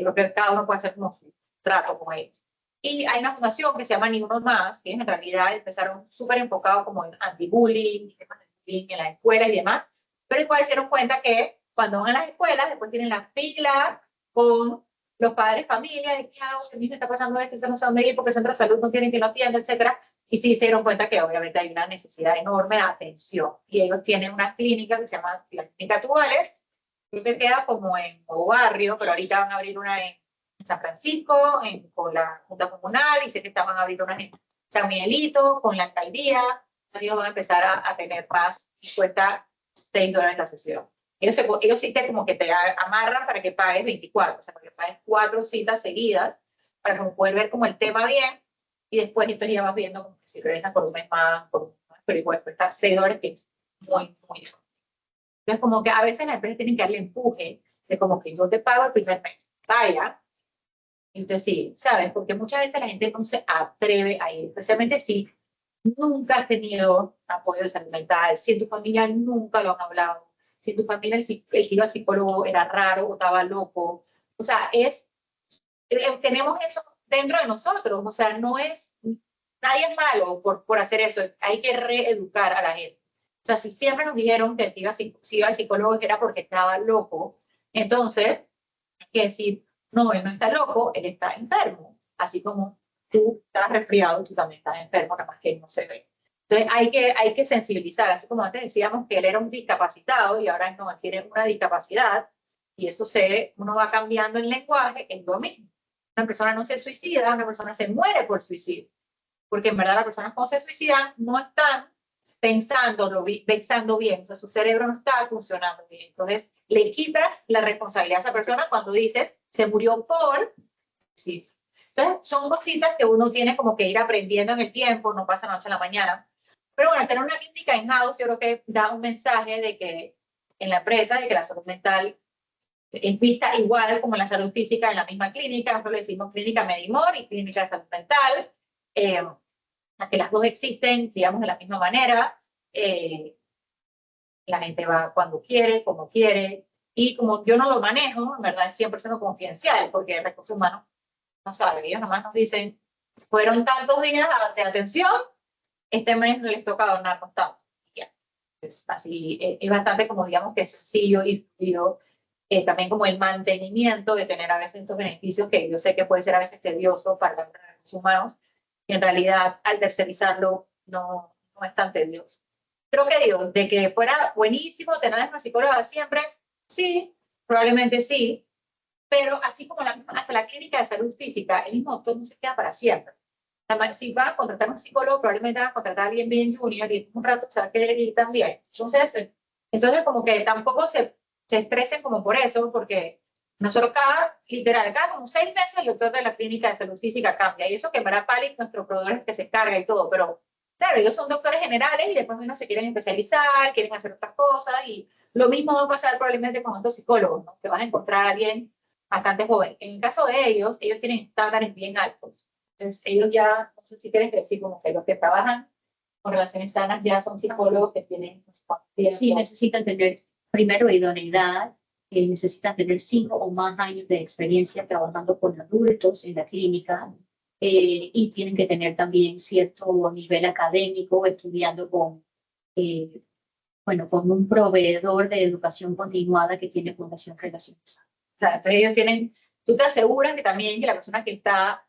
Lo que cada uno puede hacer como su trato con ellos. Y hay una fundación que se llama Ni Uno Más, que en realidad empezaron súper enfocados como en anti-bullying, temas de bullying en las escuelas y demás, pero igual se dieron cuenta que cuando van a las escuelas después tienen la fila con los padres, familia, de qué hago, que a mí me está pasando esto, que no sé dónde ir porque el centro de salud no tienen que no atiendo, etcétera. Y sí se dieron cuenta que obviamente hay una necesidad enorme de atención. Y ellos tienen una clínica que se llama la Clínica Tubales, que queda como en Nuevo Barrio, pero ahorita van a abrir una en San Francisco, con la Junta Comunal, y sé que van a abrir una en San Miguelito, con la alcaldía. Ellos van a empezar a tener más y cuesta $6 la sesión. Ellos sí como que te amarran para que pagues 24, o sea, para que pagues 4 citas seguidas, para como poder ver como el tema bien, y después entonces ya vas viendo como que si regresas por un mes más, pero igual cuesta $6, que es muy. Entonces como que a veces las empresas tienen que darle empuje, de como que yo te pago el primer mes, vaya, y entonces sí, ¿sabes? Porque muchas veces la gente no se atreve a ir, especialmente si nunca has tenido apoyo de salud mental, si en tu familia nunca lo han hablado, si en tu familia el que iba al psicólogo era raro o estaba loco. O sea, tenemos eso dentro de nosotros, o sea, no es, nadie es malo por hacer eso, hay que reeducar a la gente. O sea, si siempre nos dijeron que el que iba, si iba al psicólogo era porque estaba loco, entonces, que decir, no, él no está loco, él está enfermo. Así como tú estás resfriado, tú también estás enfermo, nada más que él no se ve. Entonces hay que sensibilizar, así como antes decíamos que él era un discapacitado y ahora no, él tiene una discapacidad y eso uno va cambiando el lenguaje, es lo mismo. Una persona no se suicida, una persona se muere por suicidio, porque en verdad las personas cuando se suicidan no están pensando bien, o sea, su cerebro no está funcionando bien. Entonces, le quitas la responsabilidad a esa persona cuando dices, se murió por... Sí. Entonces, son cositas que uno tiene como que ir aprendiendo en el tiempo, no pasa noche a la mañana. Pero bueno, tener una clínica in-house, yo creo que da un mensaje de que en la empresa, de que la salud mental es vista igual como la salud física en la misma clínica. Nosotros le decimos clínica Medimor y clínica de salud mental. Que las dos existen, digamos, de la misma manera. La gente va cuando quiere, como quiere. Y como yo no lo manejo, en verdad es 100% confidencial, porque recursos humanos no saben. Ellos nomás nos dicen, fueron tantos días de atención, este mes no les toca donarnos tanto. Ya. Es así, es bastante como digamos que sencillo y fluido. También como el mantenimiento de tener a veces estos beneficios que yo sé que puede ser a veces tedioso para los recursos humanos, y en realidad al tercerizarlo no es tan tedioso. Creo que digo, de que fuera buenísimo tener una psicóloga siempre, sí, probablemente sí, pero así como hasta la clínica de salud física, el mismo doctor no se queda para siempre. Además, si va a contratar un psicólogo, probablemente va a contratar a alguien bien junior y un rato se va a querer ir también. Entonces como que tampoco se estresen como por eso, porque nosotros literal, cada como 6 meses el doctor de la clínica de salud física cambia. Y eso que para Palic, nuestro proveedor es que se carga y todo, pero claro, ellos son doctores generales y después menos se quieren especializar, quieren hacer otras cosas y lo mismo va a pasar probablemente con otros psicólogos, ¿no? Que vas a encontrar a alguien bastante joven. En el caso de ellos tienen estándares bien altos. Entonces ellos ya, no sé si quieren decir como que los que trabajan con relaciones sanas ya son psicólogos que tienen... Sí, necesitan tener primero idoneidad, necesitan tener 5 o más años de experiencia trabajando con adultos en la clínica y tienen que tener también cierto nivel académico, estudiando con un proveedor de educación continuada que tiene Fundación Relaciones. Claro, entonces ellos tienen, tú te aseguras que también que la persona que está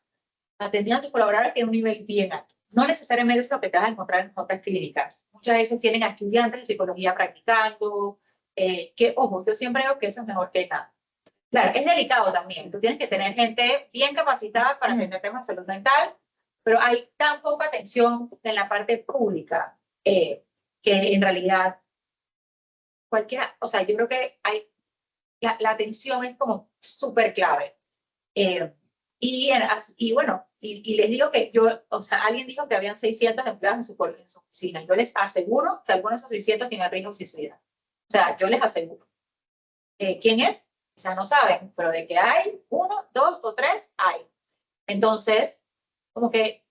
atendiendo a tus colaboradores tiene un nivel bien alto. No necesariamente es lo que te vas a encontrar en otras clínicas. Muchas veces tienen a estudiantes de psicología practicando, que, ojo, yo siempre digo que eso es mejor que nada. Claro, es delicado también. Tú tienes que tener gente bien capacitada para atender temas de salud mental, pero hay tan poca atención en la parte pública que en realidad cualquiera, o sea, yo creo que la atención es como súper clave. Y bueno, y les digo que o sea, alguien dijo que habían 600 empleados en su oficina. Yo les aseguro que algunos de esos 600 tienen riesgo de suicidio. O sea, yo les aseguro. ¿Quién es? Quizás no saben, pero de que hay 1, 2 o 3, hay. Entonces, como que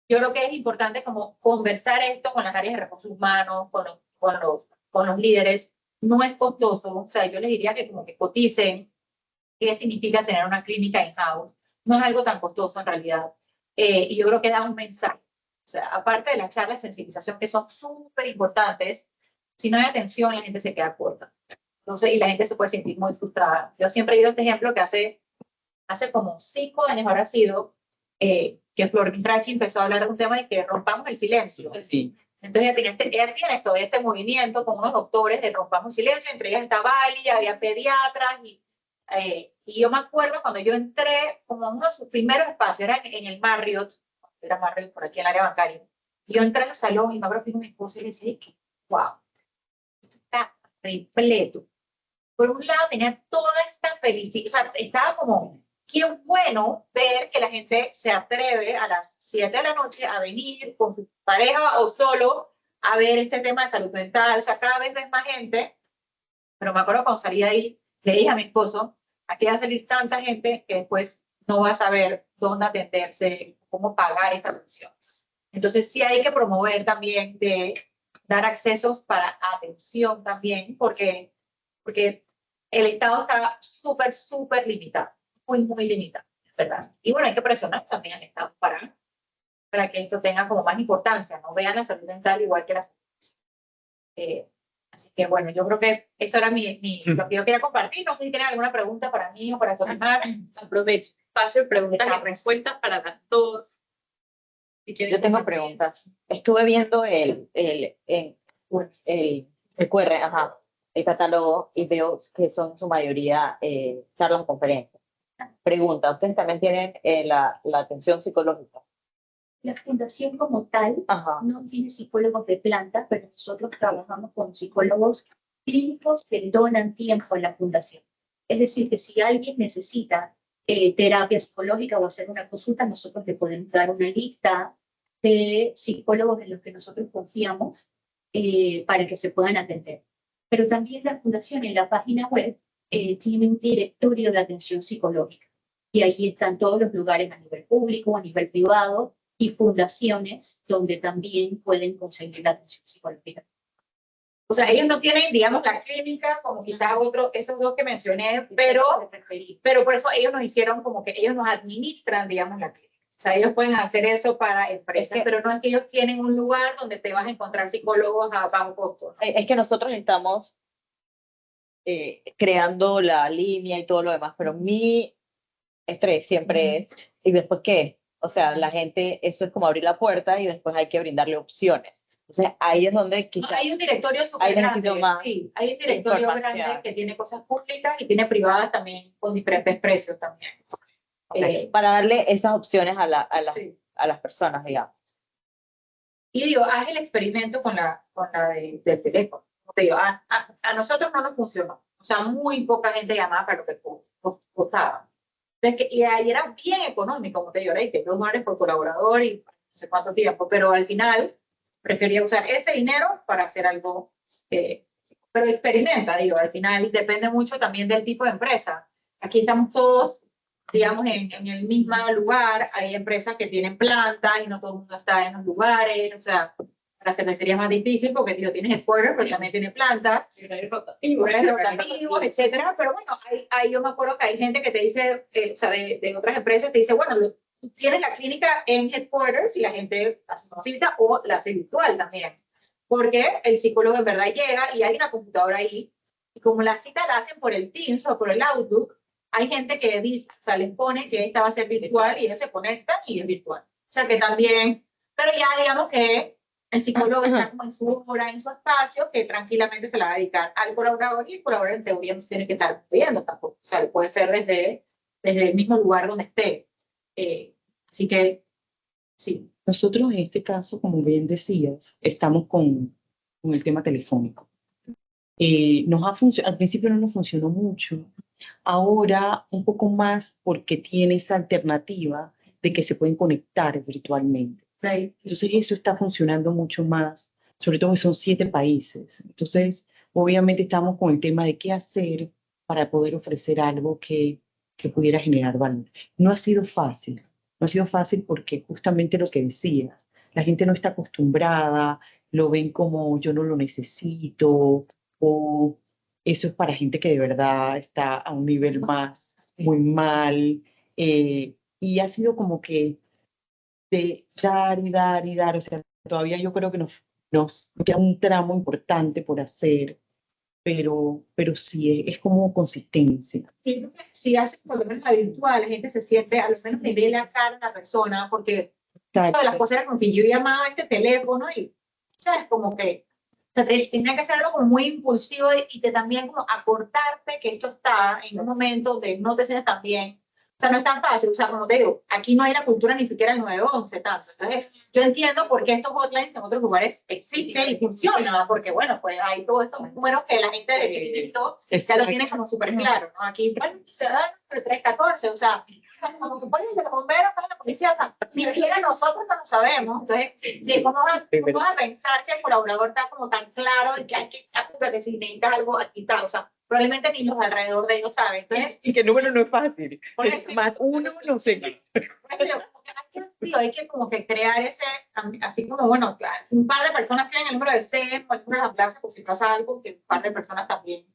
yo creo que es importante como conversar esto con las áreas de recursos humanos, con los líderes. No es costoso, o sea, yo les diría que como que coticen qué significa tener una clínica in-house. No es algo tan costoso en realidad. Y yo creo que da un mensaje. O sea, aparte de las charlas de sensibilización que son súper importantes, si no hay atención, la gente se queda corta. Entonces, y la gente se puede sentir muy frustrada. Yo siempre he ido este ejemplo que hace como 5 años habrá sido, que Flor Rachi empezó a hablar de un tema de que rompamos el silencio. Sí. Entonces ella tiene todo este movimiento con unos doctores de rompamos el silencio, entre ellas está Bali, había pediatras, y yo me acuerdo cuando yo entré, como uno de sus primeros espacios, era en el Marriott por aquí en el área bancaria, y yo entré al salón y me acuerdo que mi esposo y le decía, wow, esto está repleto. Por un lado tenía toda esta felicidad, o sea, estaba como, qué bueno ver que la gente se atreve a las 7 de la noche a venir con su pareja o solo a ver este tema de salud mental. O sea, cada vez ves más gente, pero me acuerdo cuando salí de ahí, le dije a mi esposo, aquí va a salir tanta gente que después no va a saber dónde atenderse, cómo pagar esta atención. Entonces sí hay que promover también de dar accesos para atención también, porque el Estado está súper limitado, muy limitado. ¿verdad? Y bueno, hay que presionar también al Estado para que esto tenga como más importancia, no vean la salud mental igual que la salud física. Así que bueno, yo creo que eso era lo que yo quería compartir. No sé si tienen alguna pregunta para mí o para Solimar. Aprovecho espacio de preguntas y respuestas para las dos. Si quieren Yo tengo compartir. preguntas. Estuve viendo el QR, ajá, el catálogo y veo que son en su mayoría charlas o conferencias. Pregunta, ¿ustedes también tienen la atención psicológica? La fundación como tal Ajá. no tiene psicólogos de planta, pero nosotros trabajamos con psicólogos clínicos que donan tiempo a la fundación. Es decir, que si alguien necesita terapia psicológica o hacer una consulta, nosotros le podemos dar una lista de psicólogos en los que nosotros confiamos para que se puedan atender. Pero también la fundación en la página web tiene un directorio de atención psicológica y allí están todos los lugares a nivel público, a nivel privado y fundaciones donde también pueden conseguir la atención psicológica. O sea, ellos no tienen, digamos, la clínica como quizás esos dos que mencioné, pero por eso ellos nos hicieron como que ellos nos administran, digamos, la clínica. O sea, ellos pueden hacer eso para empresas, pero no es que ellos tienen un lugar donde te vas a encontrar psicólogos a bajo costo, ¿no? Es que nosotros estamos creando la línea y todo lo demás, pero mi estrés siempre es, ¿y después qué? O sea, la gente, eso es como abrir la puerta y después hay que brindarle opciones. Entonces, ahí es donde quizás... Hay un directorio Ahí súper necesito grande, más sí, hay un directorio información. grande que tiene cosas públicas y tiene privadas también con diferentes precios también. para darle esas opciones Sí. a las personas, digamos. Y digo, haz el experimento con la del teléfono. Como te digo, a nosotros no nos funcionó. O sea, muy poca gente llamaba para lo que costaba. Entonces, y ahí era bien económico, como te digo, ¿right? $2 por colaborador y no sé cuánto tiempo, pero al final prefería usar ese dinero para hacer algo. Pero experimenta, digo, al final depende mucho también del tipo de empresa. Aquí estamos todos, digamos, en el mismo lugar. Hay empresas que tienen plantas y no todo el mundo está en los lugares. O sea, para cervecería es más difícil porque tío, tienes headquarters, pero también tiene plantas, rotativos, etcétera. Pero bueno, hay, yo me acuerdo que hay gente que te dice, o sea, de otras empresas, te dice, bueno, tienes la clínica en headquarters y la gente hace una cita o la hace virtual también. Porque el psicólogo en verdad llega y hay una computadora ahí. Y como la cita la hacen por el Teams o por el Outlook, hay gente que dice, o sea, les pone que esta va a ser virtual y ellos se conectan y es virtual. O sea que también, pero ya digamos que el psicólogo está como en su hora, en su espacio, que tranquilamente se la va a dedicar al colaborador y el colaborador en teoría no se tiene que estar viendo tampoco. O sea, puede ser desde el mismo lugar donde esté. Así que, sí. Nosotros en este caso, como bien decías, estamos con el tema telefónico. Al principio no nos funcionó mucho, ahora un poco más porque tiene esa alternativa de que se pueden conectar virtualmente. Entonces eso está funcionando mucho más, sobre todo que son 7 países. Entonces, obviamente estamos con el tema de qué hacer para poder ofrecer algo que pudiera generar valor. No ha sido fácil porque justamente lo que decías, la gente no está acostumbrada, lo ven como yo no lo necesito, o eso es para gente que de verdad está a un nivel más muy mal, y ha sido como que de dar y dar y dar, o sea, todavía yo creo que nos queda un tramo importante por hacer, pero sí, es como consistencia. Si hacen por lo menos la virtual, la gente se siente, a lo menos me ve la cara de la persona, porque todas las cosas eran como que yo llamaba a este teléfono y, ¿sabes? Como que, o sea, tenía que hacer algo como muy impulsivo y también como acortarte que esto está en un momento donde no te sientes tan bien. O sea, no es tan fácil, o sea, como te digo, aquí no hay la cultura ni siquiera del 911, tanto. Entonces, yo entiendo por qué estos hotlines en otros lugares existen y funcionan, porque, bueno, pues hay todos estos números que la gente de chiquitito ya lo tiene como súper claro, ¿no? Aquí, bueno, ciudadanos, 314, o sea, como que ponen de los bomberos, de la policía, o sea, ni siquiera nosotros no lo sabemos. Entonces, ¿cómo vas a pensar que el colaborador está como tan claro de que hay que si necesitas algo, aquí está? O sea, probablemente ni los alrededor de ellos saben. Entonces, Y que el número no es fácil. por eso, Más uno, no sé. hay que como que crear ese, así como, bueno, un par de personas tienen el número del CEN o el número de la plaza, por si pasa algo, que un par de personas también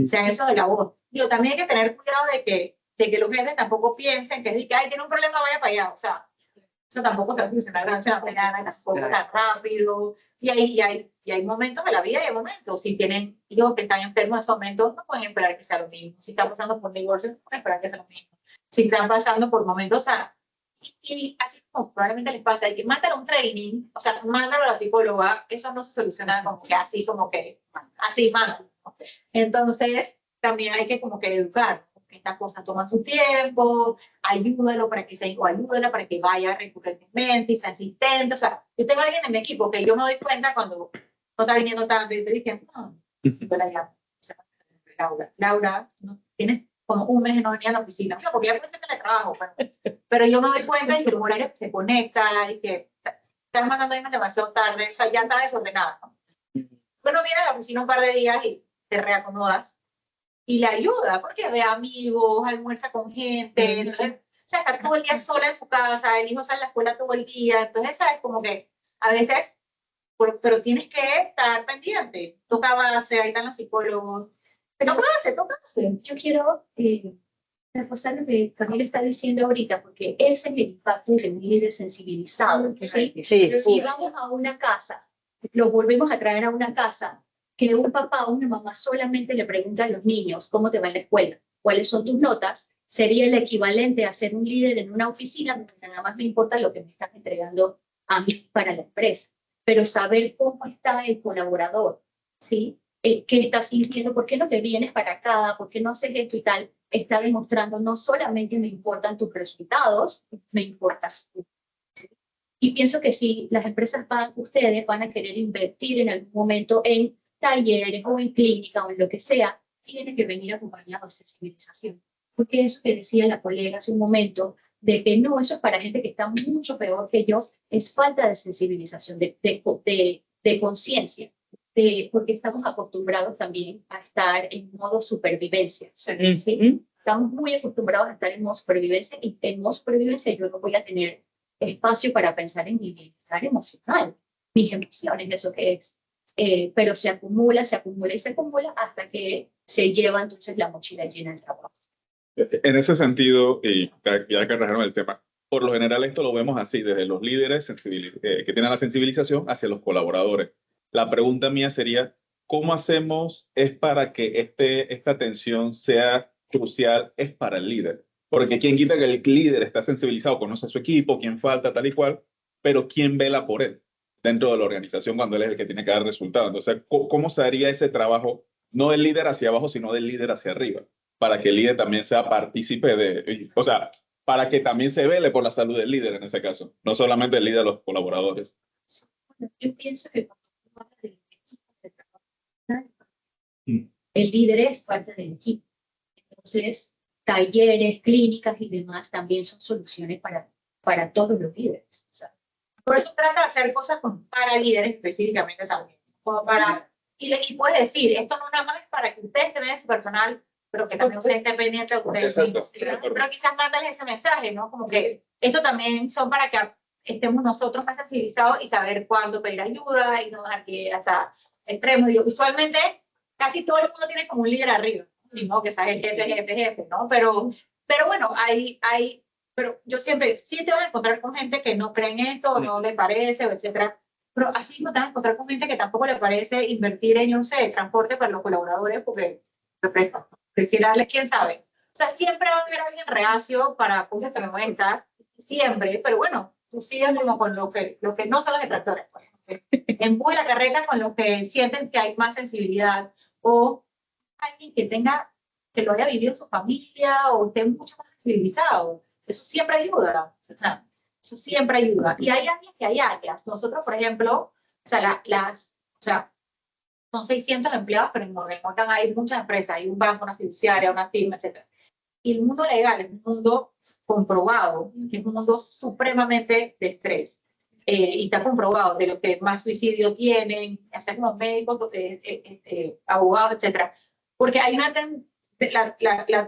sean eso de la voz. Digo, también hay que tener cuidado de que de que los jefes tampoco piensen que es de que, ay, tiene un problema, vaya para allá. O sea, eso tampoco se va a funcionar de la noche a la mañana, tampoco tan rápido. Y hay momentos de la vida, y hay momentos. Si tienen hijos que están enfermos en esos momentos, no pueden esperar que sea lo mismo. Si están pasando por divorcio, no pueden esperar que sea lo mismo. Si están pasando por momentos, o sea, y así como probablemente les pasa, hay que mandar un training, o sea, mándalo a la psicóloga, eso no se soluciona como que así, mándalo. Entonces, también hay que como que educar, porque estas cosas toman su tiempo, ayúdalo para que o ayúdala para que vaya recurrentemente y sea insistente. O sea, yo tengo a alguien en mi equipo que yo me doy cuenta cuando no está viniendo tanto y te dije, no, yo la llamo. O sea, Laura, no, tienes como un mes de no venir a la oficina. No, porque ya puede ser teletrabajo, pero yo me doy cuenta y que los horarios se conectan y que estás mandando emails demasiado tarde, o sea, ya está desordenada, ¿no? Bueno, viene a la oficina un par de días y te reacomodas y le ayuda, porque ve amigos, almuerza con gente, entonces, o sea, está todo el día sola en su casa, el hijo sale a la escuela todo el día, entonces, ¿sabes? Como que a veces, pero tienes que estar pendiente, toca base, ahí están los psicólogos, pero toca base. Yo quiero reforzar lo que Camila está diciendo ahorita, porque ese es el impacto de un líder sensibilizado. ¿Sí? Sí, Si vamos a una casa, lo volvemos a traer a una casa, que un papá o una mamá solamente le pregunta a los niños cómo te va en la escuela, cuáles son tus notas, sería el equivalente a ser un líder en una oficina donde nada más me importa lo que me están entregando a mí para la empresa. Pero saber cómo está el colaborador, ¿sí? ¿Qué estás sintiendo? ¿Por qué no te vienes para acá? ¿Por qué no haces esto y tal? Está demostrando no solamente me importan tus resultados, me importas tú. Y pienso que si las empresas ustedes van a querer invertir en algún momento en talleres o en clínica o en lo que sea, tiene que venir acompañado de sensibilización. Porque eso que decía la colega hace un momento, de que no, eso es para gente que está mucho peor que yo, es falta de sensibilización, de conciencia, porque estamos acostumbrados también a estar en modo supervivencia. ¿Sí? Estamos muy acostumbrados a estar en modo supervivencia, y en modo supervivencia yo no voy a tener espacio para pensar en mi bienestar emocional, mis emociones, eso que es. Pero se acumula hasta que se lleva entonces la mochila llena del trabajo. En ese sentido, y ya que trajeron el tema, por lo general esto lo vemos así, desde los líderes que tienen la sensibilización hacia los colaboradores. La pregunta mía sería, ¿cómo hacemos para que esta atención sea crucial es para el líder? Porque quién quita que el líder está sensibilizado, conoce a su equipo, quién falta, tal y cual, pero quién vela por él dentro de la organización cuando él es el que tiene que dar resultados. Entonces, ¿cómo se haría ese trabajo, no del líder hacia abajo, sino del líder hacia arriba? Para que el líder también sea partícipe o sea, para que también se vele por la salud del líder en ese caso, no solamente el líder de los colaboradores. Bueno, yo pienso que cuando tú hablas del equipo de trabajo, el líder es parte del equipo. Entonces, talleres, clínicas y demás también son soluciones para todos los líderes. O sea, por eso trata de hacer cosas para líderes específicamente, ¿sabes? Como y puedes decir, esto no nada más es para que ustedes tengan su personal, pero que también usted esté pendiente de ustedes mismos. Pero quizás mándales ese mensaje, ¿no? Como que esto también son para que estemos nosotros más sensibilizados y saber cuándo pedir ayuda y no dejar que hasta extremos. Y usualmente casi todo el mundo tiene como un líder arriba, ¿no? Que sea el jefe, ¿no? Pero bueno, pero yo siempre, sí te vas a encontrar con gente que no cree en esto, o no le parece, o etcétera. Pero así no te vas a encontrar con gente que tampoco le parece invertir en, no sé, transporte para los colaboradores, porque prefiere darles, quién sabe. O sea, siempre va a haber alguien reacio para cosas que me cuentas, siempre, pero bueno, tú sigues como con los que no son los detractores, pues. Empuja la carreta con los que sienten que hay más sensibilidad, o alguien que lo haya vivido en su familia, o esté mucho más sensibilizado. Eso siempre ayuda. O sea, eso siempre ayuda. Y hay áreas que hay áreas. Nosotros, por ejemplo, o sea, son 600 empleados, pero en Morgan hay muchas empresas, hay un banco, una fiduciaria, una firma, etc. Y el mundo legal es un mundo comprobado, que es un mundo supremamente de estrés. Y está comprobado de los que más suicidio tienen, hasta como médicos, abogados, etc. Porque hay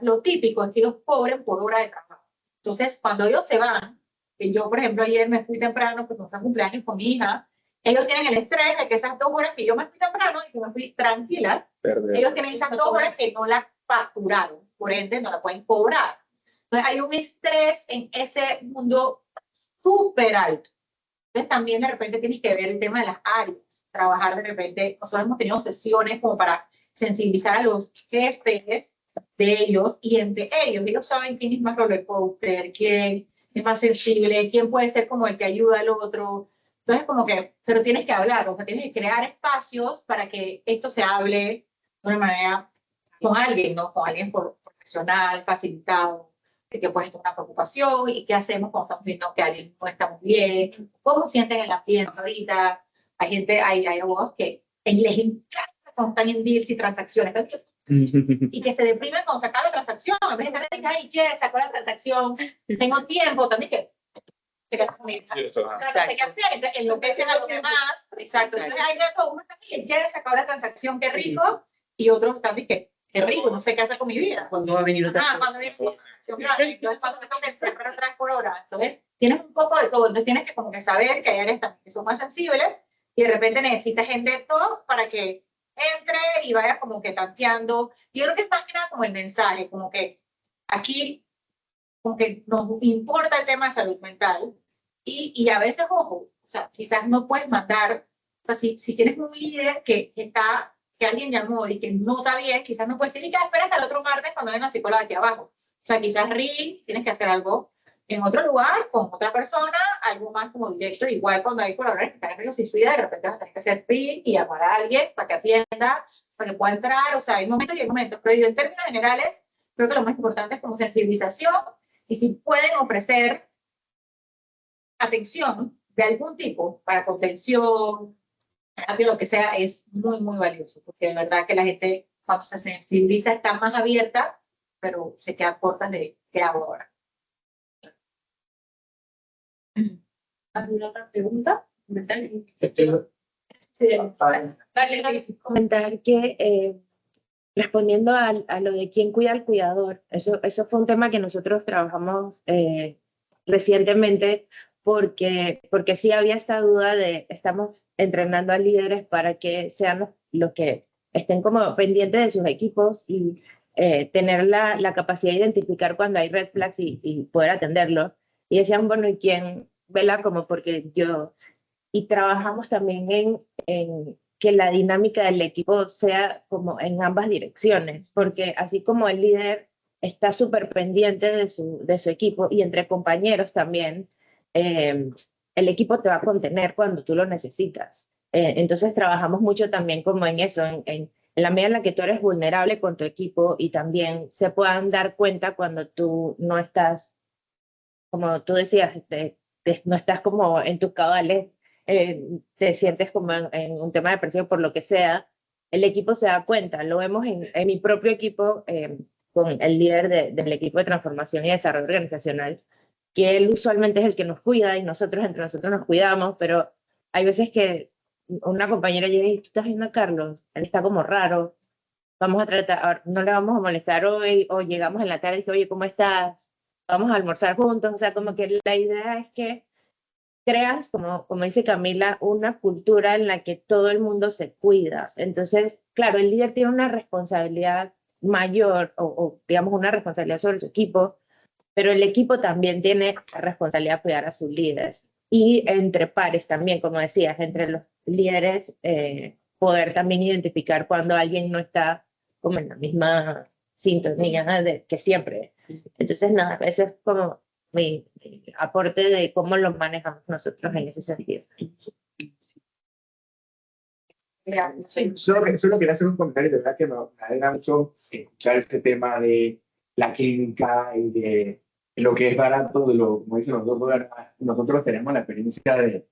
lo típico es que ellos cobran por hora de trabajo. Entonces, cuando ellos se van, que yo, por ejemplo, ayer me fui temprano, pues no fue cumpleaños con mi hija, ellos tienen el estrés de que esas 2 horas que yo me fui temprano y que me fui tranquila, ellos tienen esas 2 horas que no la facturaron, por ende no la pueden cobrar. Entonces hay un estrés en ese mundo súper alto. Entonces también de repente tienes que ver el tema de las áreas, trabajar de repente, nosotros hemos tenido sesiones como para sensibilizar a los jefes de ellos y entre ellos saben quién es más roller coaster, quién es más sensible, quién puede ser como el que ayuda al otro. Entonces como que, pero tienes que hablar, o sea, tienes que crear espacios para que esto se hable de una manera con alguien, ¿no? Con alguien profesional, facilitado, que puede ser una preocupación y qué hacemos cuando estamos viendo que alguien no está muy bien, cómo sienten el ambiente ahorita. Hay abogados que les encanta cuando están en deals y transacciones, y que se deprimen cuando sacan la transacción, en vez de estar ahí, ay, che, sacó la transacción, tengo tiempo, también que se queda conmigo. Sí, eso, Enloquecen a los demás, exacto. Entonces hay de todo, uno está que che, sacó la transacción, qué rico, y otros también que qué rico, no sé qué hacer con mi vida. ¿Cuándo va a venir otra Cuando viene la transacción, claro, entonces cuando me toca siempre atrás por hora. Entonces tienes un poco de todo, entonces tienes que como que saber que hay áreas también que son más sensibles y de repente necesitas gente de todo para que entre y vaya como que tanteando. Yo creo que es más que nada como el mensaje, como que aquí como que nos importa el tema de salud mental y a veces, ojo, o sea, quizás no puedes mandar, o sea, si tienes un líder que alguien llamó y que no está bien, quizás no puedes decir, y que espera hasta el otro martes cuando venga la psicóloga aquí abajo. O sea, quizás tienes que hacer algo en otro lugar, con otra persona, algo más como directo, igual cuando hay colaboradores que están en riesgo sin su vida, de repente vas a tener que hacer PRI y llamar a alguien para que atienda, para que pueda entrar, o sea, hay momentos y hay momentos, pero en términos generales, creo que lo más importante es como sensibilización y si pueden ofrecer atención de algún tipo para contención, terapia, lo que sea, es muy, muy valioso, porque de verdad que la gente cuando se sensibiliza está más abierta, pero se queda corta de qué hago ahora. ¿Alguna otra pregunta? Comentar que respondiendo a lo de quién cuida al cuidador, eso fue un tema que nosotros trabajamos recientemente porque sí había esta duda de estamos entrenando a líderes para que sean los que estén como pendientes de sus equipos y tener la capacidad de identificar cuando hay red flags y poder atenderlo. Y decían, bueno, ¿y quién vela como porque yo? Y trabajamos también en que la dinámica del equipo sea como en ambas direcciones, porque así como el líder está súper pendiente de su equipo y entre compañeros también, el equipo te va a contener cuando tú lo necesitas. Entonces trabajamos mucho también como en eso, en la medida en la que tú eres vulnerable con tu equipo y también se puedan dar cuenta cuando tú no estás, como tú decías, no estás como en tus cabales, te sientes como en un tema de presión por lo que sea, el equipo se da cuenta. Lo vemos en mi propio equipo, con el líder del equipo de transformación y desarrollo organizacional, que él usualmente es el que nos cuida y nosotros entre nosotros nos cuidamos, pero hay veces que una compañera llega y tú estás viendo a Carlos, él está como raro, vamos a tratar, no le vamos a molestar hoy, o llegamos en la tarde y dice, oye, ¿cómo estás? Vamos a almorzar juntos, o sea, como que la idea es que creas, como dice Camila, una cultura en la que todo el mundo se cuida. Entonces, claro, el líder tiene una responsabilidad mayor o digamos una responsabilidad sobre su equipo, pero el equipo también tiene la responsabilidad de cuidar a sus líderes. Y entre pares también, como decías, entre los líderes, poder también identificar cuando alguien no está como en la misma sintonía que siempre. Entonces, nada, ese es como mi aporte de cómo lo manejamos nosotros en ese sentido. Solo quería hacer un comentario, de verdad que me alegra mucho escuchar este tema de la clínica y de lo que es barato, como dicen los $2. Nosotros tenemos la experiencia de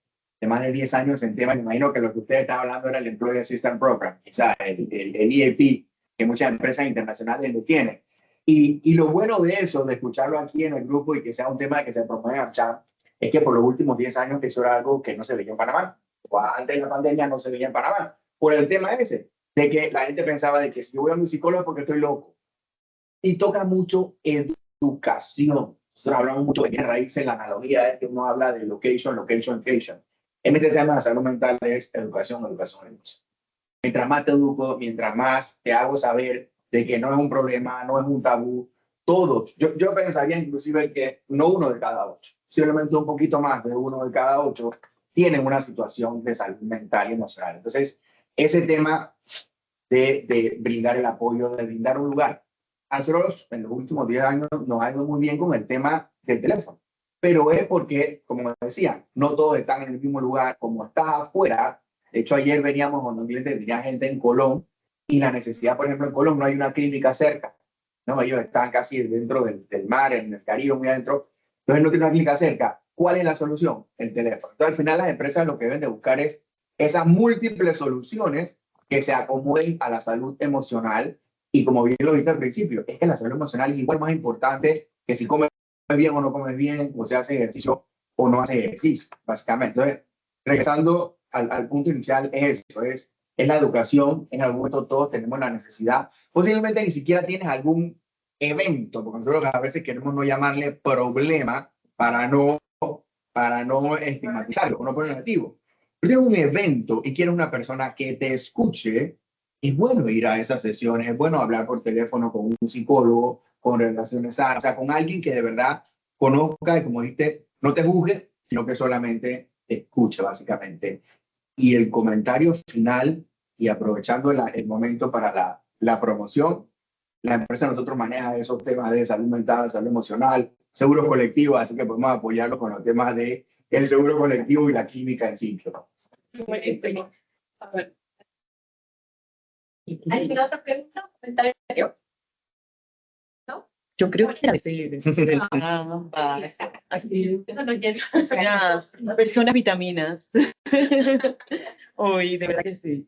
más de 10 años en temas, me imagino que lo que ustedes estaban hablando era el Employee Assistance Program, o sea, el EAP, que muchas empresas internacionales lo tienen. Y lo bueno de eso, de escucharlo aquí en el grupo y que sea un tema que se promueve en AmCham, es que por los últimos 10 años eso era algo que no se veía en Panamá. O antes de la pandemia no se veía en Panamá. Por el tema ese, de que la gente pensaba de que si yo voy a un psicólogo porque estoy loco. Y toca mucho educación. Nosotros hablamos mucho de raíces, la analogía es que uno habla de location. En este tema de salud mental es educación. Mientras más te educo, mientras más te hago saber de que no es un problema, no es un tabú, todos, yo pensaría inclusive que no 1 de cada 8, posiblemente un poquito más de 1 de cada 8 tienen una situación de salud mental y emocional. Entonces, ese tema de brindar el apoyo, de brindar un lugar. A nosotros en los últimos 10 años nos ha ido muy bien con el tema del teléfono, pero es porque, como decía, no todos están en el mismo lugar. Como estás afuera, de hecho ayer veníamos con un cliente que tenía gente en Colón y la necesidad, por ejemplo, en Colón no hay una clínica cerca, ¿no? Ellos están casi dentro del mar, en el Caribe, muy adentro, entonces no tienen una clínica cerca. ¿Cuál es la solución? El teléfono. Entonces al final las empresas lo que deben de buscar es esas múltiples soluciones que se acomoden a la salud emocional. Y como bien lo dije al principio, es que la salud emocional es igual más importante que si comes bien o no comes bien, o se hace ejercicio o no hace ejercicio, básicamente. Entonces, regresando al punto inicial, es eso, es la educación. En algún momento todos tenemos la necesidad, posiblemente ni siquiera tienes algún evento, porque nosotros a veces queremos no llamarle problema para no estigmatizarlo, no poner negativo. Pero tienes un evento y quieres una persona que te escuche, es bueno ir a esas sesiones, es bueno hablar por teléfono con un psicólogo, con relaciones sanas, o sea, con alguien que de verdad conozca y, como dijiste, no te juzgue, sino que solamente te escuche, básicamente. Y el comentario final, y aprovechando el momento para la promoción, la empresa de nosotros maneja esos temas de salud mental, salud emocional, seguros colectivos, así que podemos apoyarlo con los temas de el seguro colectivo y la clínica en sí. Buenísimo. A ver. ¿Alguna otra pregunta? ¿Comentario? Yo creo que así, Eso no quiero. personas vitaminas. Hoy, de verdad que sí.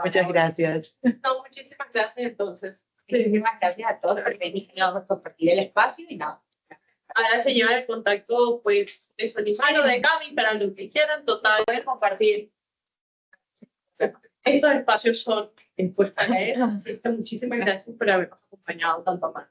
Muchas gracias. No, muchísimas gracias entonces. Muchísimas gracias a todos por venir a compartir el espacio y nada. Ahora se lleva el contacto, pues, de Solimar o de Cami para lo que quieran. Total, Pueden compartir. estos espacios son pues para él. Así que muchísimas gracias por habernos acompañado tanto más.